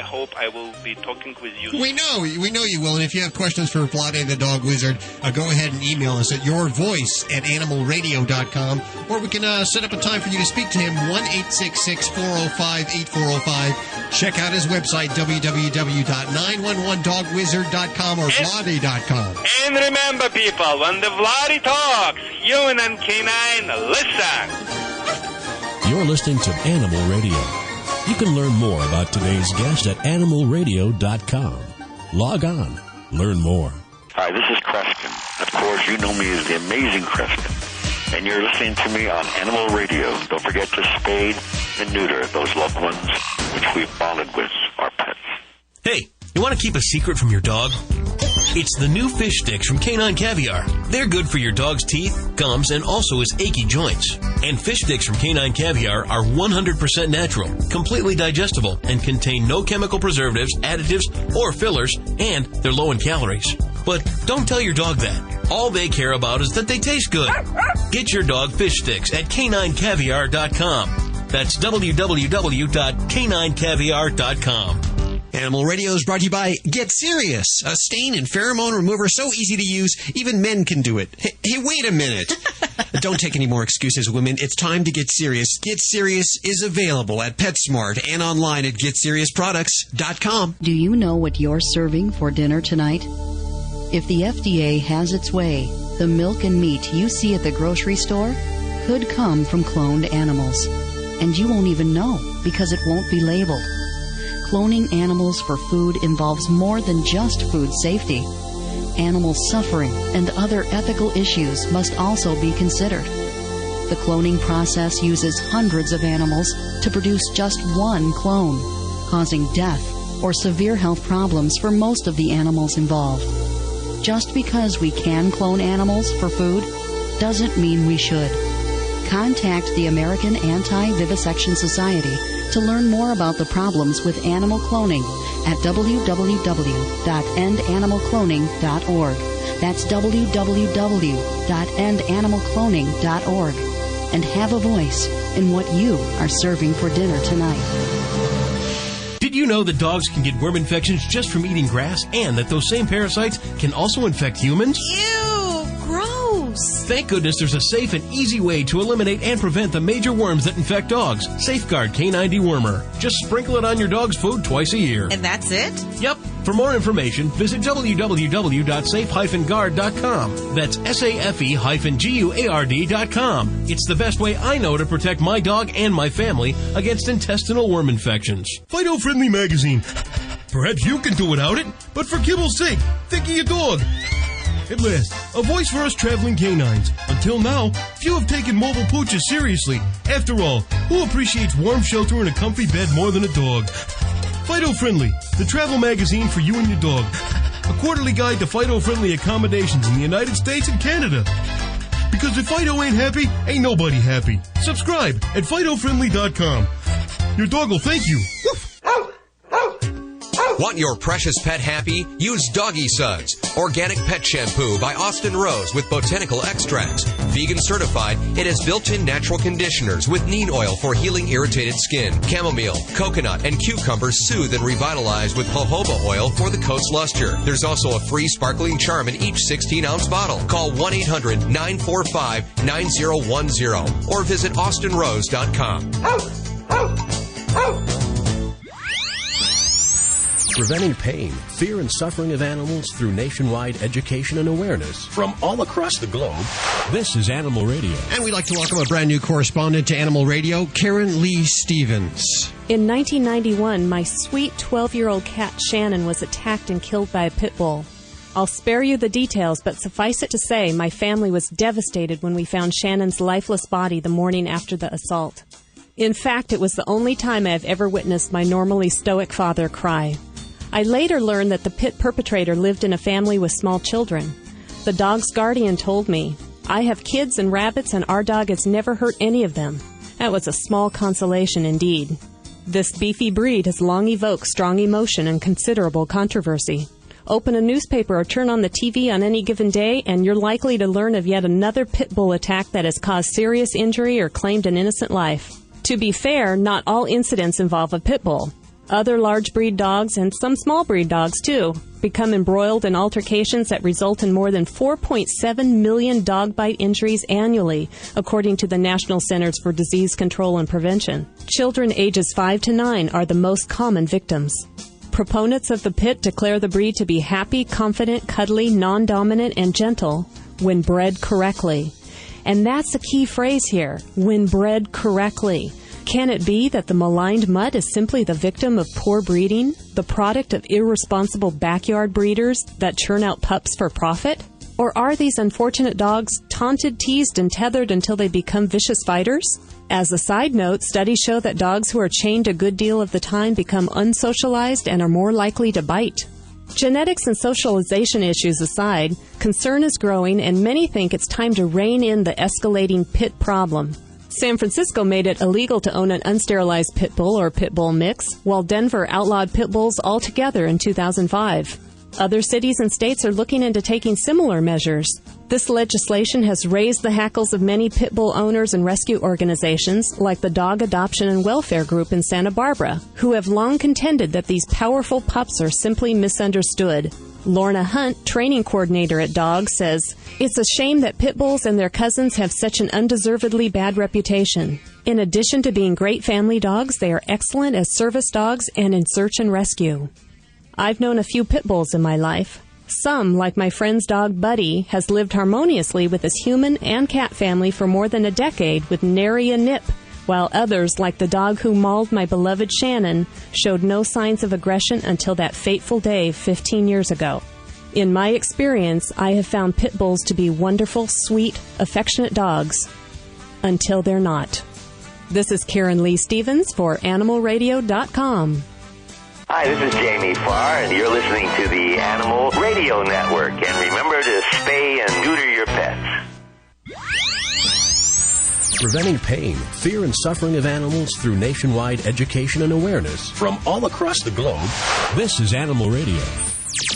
hope I will be talking with you soon. We know you will, and if you have questions for Vladae the Dog Wizard, go ahead and email us at yourvoice@animalradio.com, or we can set up a time for you to speak to him, 1-866-405-8405. Check out his website, www.911dogwizard.com or Vladae.com. And remember, people, when the Vladae talks, human and canine, listen. You're listening to Animal Radio. You can learn more about today's guest at animalradio.com. Log on. Learn more. Hi, this is Creston. Of course, you know me as the amazing Creston. And you're listening to me on Animal Radio. Don't forget to spade and neuter those loved ones which we've bonded with, our pets. Hey, you want to keep a secret from your dog? It's the new fish sticks from Canine Caviar. They're good for your dog's teeth, gums, and also his achy joints. And fish sticks from Canine Caviar are 100% natural, completely digestible, and contain no chemical preservatives, additives, or fillers, and they're low in calories. But don't tell your dog that. All they care about is that they taste good. Get your dog fish sticks at caninecaviar.com. That's www.caninecaviar.com. Animal Radio is brought to you by Get Serious, a stain and pheromone remover so easy to use, even men can do it. Hey, wait a minute. Don't take any more excuses, women. It's time to get serious. Get Serious is available at PetSmart and online at GetSeriousProducts.com. Do you know what you're serving for dinner tonight? If the FDA has its way, the milk and meat you see at the grocery store could come from cloned animals. And you won't even know because it won't be labeled. Cloning animals for food involves more than just food safety. Animal suffering and other ethical issues must also be considered. The cloning process uses hundreds of animals to produce just one clone, causing death or severe health problems for most of the animals involved. Just because we can clone animals for food doesn't mean we should. Contact the American Anti-Vivisection Society to learn more about the problems with animal cloning at www.endanimalcloning.org. That's www.endanimalcloning.org. And have a voice in what you are serving for dinner tonight. Did you know that dogs can get worm infections just from eating grass, and that those same parasites can also infect humans? Ew, gross. Thank goodness there's a safe and easy way to eliminate and prevent the major worms that infect dogs. Safeguard K9 Dewormer. Just sprinkle it on your dog's food twice a year. And that's it? Yep. For more information, visit www.safe-guard.com. That's SAFE-GUARD.com. It's the best way I know to protect my dog and my family against intestinal worm infections. Fido Friendly Magazine. Perhaps you can do without it, but for kibble's sake, think of your dog. At last, a voice for us traveling canines. Until now, few have taken mobile pooches seriously. After all, who appreciates warm shelter and a comfy bed more than a dog? Fido Friendly, the travel magazine for you and your dog. A quarterly guide to Fido-friendly accommodations in the United States and Canada. Because if Fido ain't happy, ain't nobody happy. Subscribe at FidoFriendly.com. Your dog will thank you. Want your precious pet happy? Use Doggy Suds, organic pet shampoo by Austin Rose with botanical extracts. Vegan certified, it has built-in natural conditioners with neem oil for healing irritated skin. Chamomile, coconut, and cucumber soothe and revitalize with jojoba oil for the coat's luster. There's also a free sparkling charm in each 16-ounce bottle. Call 1-800-945-9010 or visit austinrose.com. Preventing pain, fear, and suffering of animals through nationwide education and awareness from all across the globe. This is Animal Radio. And we'd like to welcome a brand new correspondent to Animal Radio, Karen Lee Stevens. In 1991, my sweet 12-year-old cat Shannon was attacked and killed by a pit bull. I'll spare you the details, but suffice it to say, my family was devastated when we found Shannon's lifeless body the morning after the assault. In fact, it was the only time I have ever witnessed my normally stoic father cry. I later learned that the pit perpetrator lived in a family with small children. The dog's guardian told me, "I have kids and rabbits and our dog has never hurt any of them." That was a small consolation indeed. This beefy breed has long evoked strong emotion and considerable controversy. Open a newspaper or turn on the TV on any given day, and you're likely to learn of yet another pit bull attack that has caused serious injury or claimed an innocent life. To be fair, not all incidents involve a pit bull. Other large breed dogs, and some small breed dogs too, become embroiled in altercations that result in more than 4.7 million dog bite injuries annually, according to the National Centers for Disease Control and Prevention. Children ages 5 to 9 are the most common victims. Proponents of the pit declare the breed to be happy, confident, cuddly, non-dominant, and gentle when bred correctly. And that's a key phrase here, when bred correctly. Can it be that the maligned mutt is simply the victim of poor breeding, the product of irresponsible backyard breeders that churn out pups for profit? Or are these unfortunate dogs taunted, teased, and tethered until they become vicious fighters? As a side note, studies show that dogs who are chained a good deal of the time become unsocialized and are more likely to bite. Genetics and socialization issues aside, concern is growing and many think it's time to rein in the escalating pit problem. San Francisco made it illegal to own an unsterilized pit bull or pit bull mix, while Denver outlawed pit bulls altogether in 2005. Other cities and states are looking into taking similar measures. This legislation has raised the hackles of many pit bull owners and rescue organizations, like the Dog Adoption and Welfare Group in Santa Barbara, who have long contended that these powerful pups are simply misunderstood. Lorna Hunt, training coordinator at DOG, says, "It's a shame that pit bulls and their cousins have such an undeservedly bad reputation. In addition to being great family dogs, they are excellent as service dogs and in search and rescue." I've known a few pit bulls in my life. Some, like my friend's dog Buddy, has lived harmoniously with his human and cat family for more than a decade with nary a nip, while others, like the dog who mauled my beloved Shannon, showed no signs of aggression until that fateful day 15 years ago. In my experience, I have found pit bulls to be wonderful, sweet, affectionate dogs, until they're not. This is Karen Lee Stevens for AnimalRadio.com. Hi, this is Jamie Farr, and you're listening to the Animal Radio Network. And remember to spay and neuter your pets. preventing pain, fear, and suffering of animals through nationwide education and awareness from all across the globe. This is Animal Radio.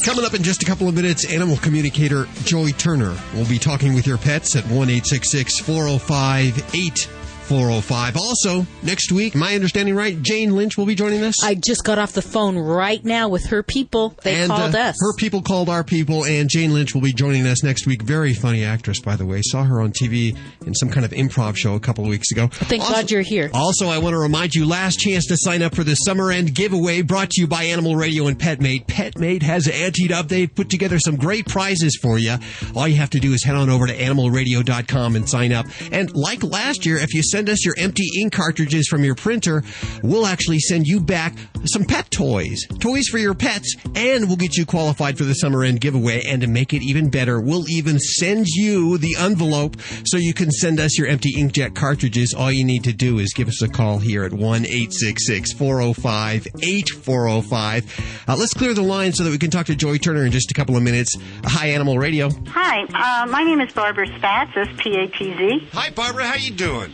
Coming up in just a couple of minutes, animal communicator Joy Turner will be talking with your pets at 1-866-405-8405. Also, next week, my understanding right, Jane Lynch will be joining us? I just got off the phone right now with her people. They called us. Her people called our people, and Jane Lynch will be joining us next week. Very funny actress, by the way. Saw her on TV in some kind of improv show a couple of weeks ago. Thank God you're here. Also, I want to remind you, last chance to sign up for the Summer End giveaway brought to you by Animal Radio and PetMate. PetMate has anteed up. They've put together some great prizes for you. All you have to do is head on over to animalradio.com and sign up. And like last year, if you send us your empty ink cartridges from your printer, we'll actually send you back some pet toys. Toys for your pets, and we'll get you qualified for the Summer End giveaway. And to make it even better, we'll even send you the envelope so you can send us your empty inkjet cartridges. All you need to do is give us a call here at 1-866-405-8405. Let's clear the line so that we can talk to Joy Turner in just a couple of minutes. Hi, Animal Radio. Hi, my name is Barbara Spatz, S-P-A-T-Z. Hi, Barbara. How you doing?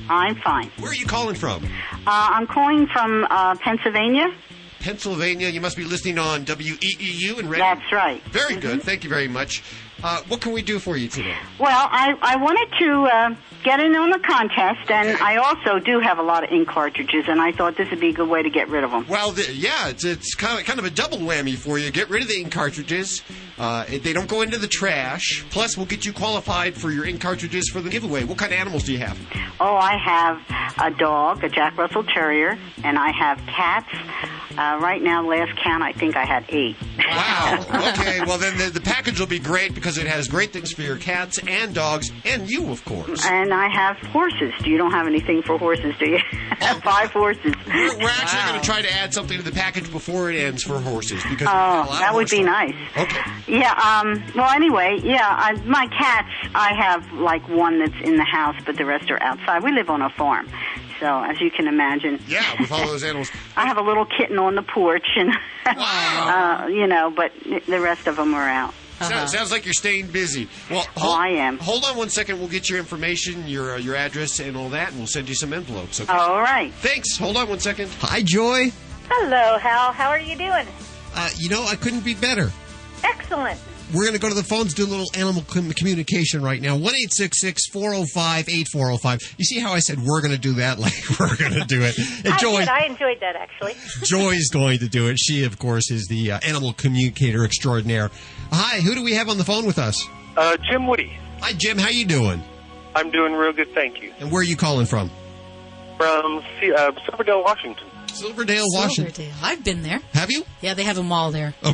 I'm fine. Where are you calling from? I'm calling from Pennsylvania. Pennsylvania. You must be listening on WEEU in Reading. That's right. Very good. Thank you very much. What can we do for you today? Well, I wanted to get in on the contest, and I also do have a lot of ink cartridges, and I thought this would be a good way to get rid of them. Well, it's kind of a double whammy for you. Get rid of the ink cartridges. They don't go into the trash. Plus, we'll get you qualified for your ink cartridges for the giveaway. What kind of animals do you have? Oh, I have a dog, a Jack Russell Terrier, and I have cats. Right now, last count, I think I had 8. Wow. Okay, well, then the package will be great because it has great things for your cats and dogs, and you, of course. And I have horses. You don't have anything for horses, do you? I have 5 horses. We're actually going to try to add something to the package before it ends for horses. Because that would be nice. Okay. Yeah, well, anyway, my cats, I have like one that's in the house, but the rest are outside. We live on a farm. So, as you can imagine. Yeah, with all those animals. I have a little kitten on the porch, and wow. But the rest of them are out. Sounds like you're staying busy. Well, I am. Hold on one second. We'll get your information, your address, and all that, and we'll send you some envelopes. Okay? All right. Thanks. Hold on one second. Hi, Joy. Hello, Hal. How are you doing? I couldn't be better. Excellent. We're going to go to the phones, do a little animal communication right now. 1-866-405-8405. You see how I said we're going to do that? Like we're going to do it. And I enjoyed that, actually. Joy's going to do it. She, of course, is the animal communicator extraordinaire. Hi, who do we have on the phone with us? Jim Woody. Hi, Jim. How you doing? I'm doing real good, thank you. And where are you calling from? From Silverdale, Washington. Silverdale, Washington. Silverdale. I've been there. Have you? Yeah, they have a mall there. Oh.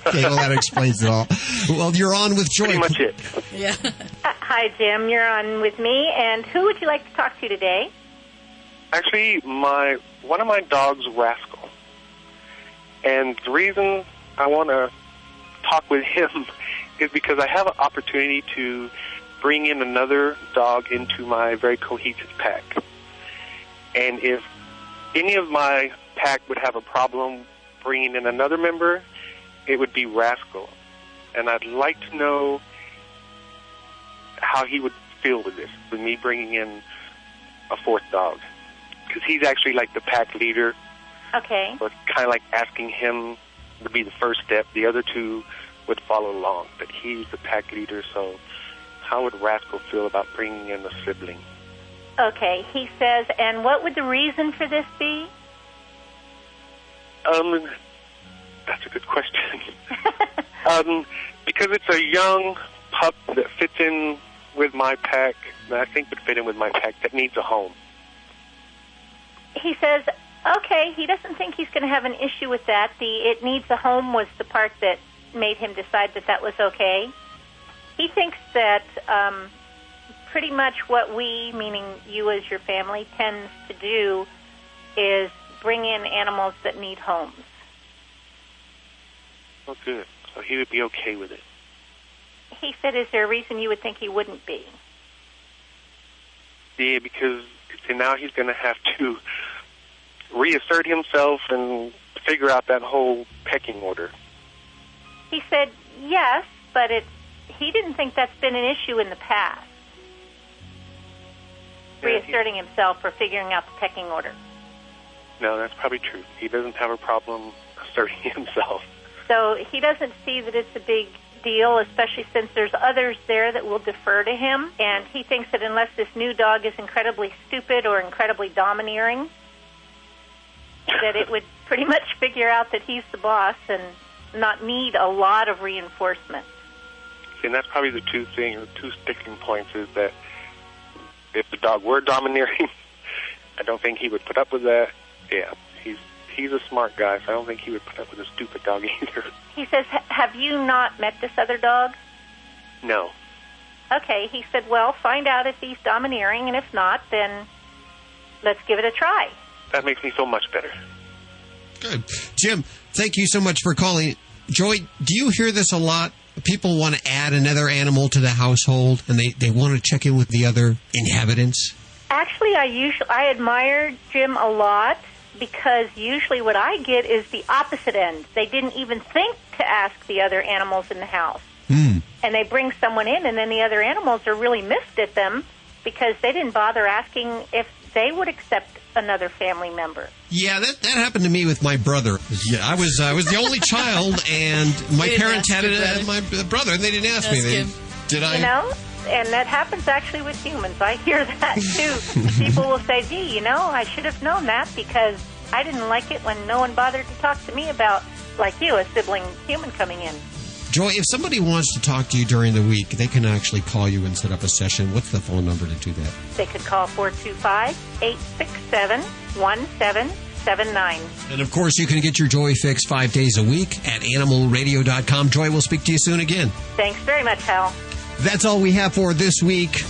Okay, well, that explains it all. Well, you're on with Joy. Pretty much it. Yeah. Hi, Jim. You're on with me. And who would you like to talk to today? Actually, one of my dogs, Rascal. And the reason I want to talk with him is because I have an opportunity to bring in another dog into my very cohesive pack. And if any of my pack would have a problem bringing in another member, it would be Rascal. And I'd like to know how he would feel with this, with me bringing in a 4th dog. Because he's actually like the pack leader. Okay. So it's kind of like asking him to be the first step. The other 2 would follow along. But he's the pack leader, so how would Rascal feel about bringing in a sibling? Okay, he says, and what would the reason for this be? That's a good question. Because it's a young pup that fits in with my pack, that I think would fit in with my pack, that needs a home. He says, okay, he doesn't think he's going to have an issue with that. The it needs a home was the part that made him decide that that was okay. He thinks that pretty much what we, meaning you as your family, tends to do is bring in animals that need homes. Oh, good. So he would be okay with it. He said, is there a reason you would think he wouldn't be? Yeah, because now he's going to have to reassert himself and figure out that whole pecking order. He said, yes, but he didn't think that's been an issue in the past. reasserting himself or figuring out the pecking order. No, that's probably true. He doesn't have a problem asserting himself. So he doesn't see that it's a big deal, especially since there's others there that will defer to him. And he thinks that unless this new dog is incredibly stupid or incredibly domineering, that it would pretty much figure out that he's the boss and not need a lot of reinforcement. And that's probably the two sticking points is that if the dog were domineering, I don't think he would put up with that. Yeah, he's a smart guy, so I don't think he would put up with a stupid dog either. He says, have you not met this other dog? No. Okay, he said, well, find out if he's domineering, and if not, then let's give it a try. That makes me feel much better. Good. Jim, thank you so much for calling. Joy, do you hear this a lot? People want to add another animal to the household, and they want to check in with the other inhabitants? Actually, I admire Jim a lot because usually what I get is the opposite end. They didn't even think to ask the other animals in the house. And they bring someone in, and then the other animals are really miffed at them because they didn't bother asking if they would accept another family member. Yeah, that happened to me with my brother. Yeah, I was the only child, and my parents had my brother, and they didn't ask me. Did I? You know, and that happens actually with humans. I hear that too. People will say, "Gee, you know, I should have known that because I didn't like it when no one bothered to talk to me about, like you, a sibling human coming in." Joy, if somebody wants to talk to you during the week, they can actually call you and set up a session. What's the phone number to do that? They could call 425-867-1779. And, of course, you can get your Joy fix 5 days a week at animalradio.com. Joy, we'll speak to you soon again. Thanks very much, Hal. That's all we have for this week.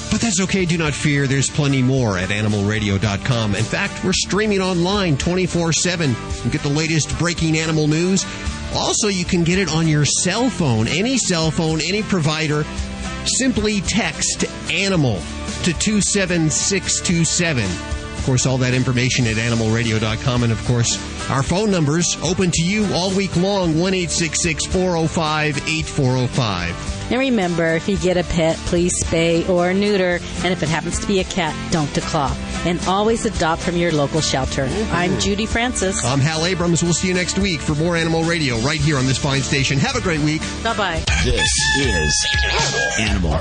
But that's okay. Do not fear. There's plenty more at animalradio.com. In fact, we're streaming online 24/7. You get the latest breaking animal news. Also, you can get it on your cell phone, any provider. Simply text ANIMAL to 27627. Of course, all that information at animalradio.com. And, of course, our phone numbers open to you all week long, 1-866-405-8405. And remember, if you get a pet, please spay or neuter. And if it happens to be a cat, don't declaw. And always adopt from your local shelter. I'm Judy Francis. I'm Hal Abrams. We'll see you next week for more Animal Radio right here on this fine station. Have a great week. Bye-bye. This is Animal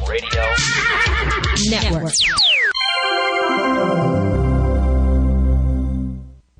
Radio Network.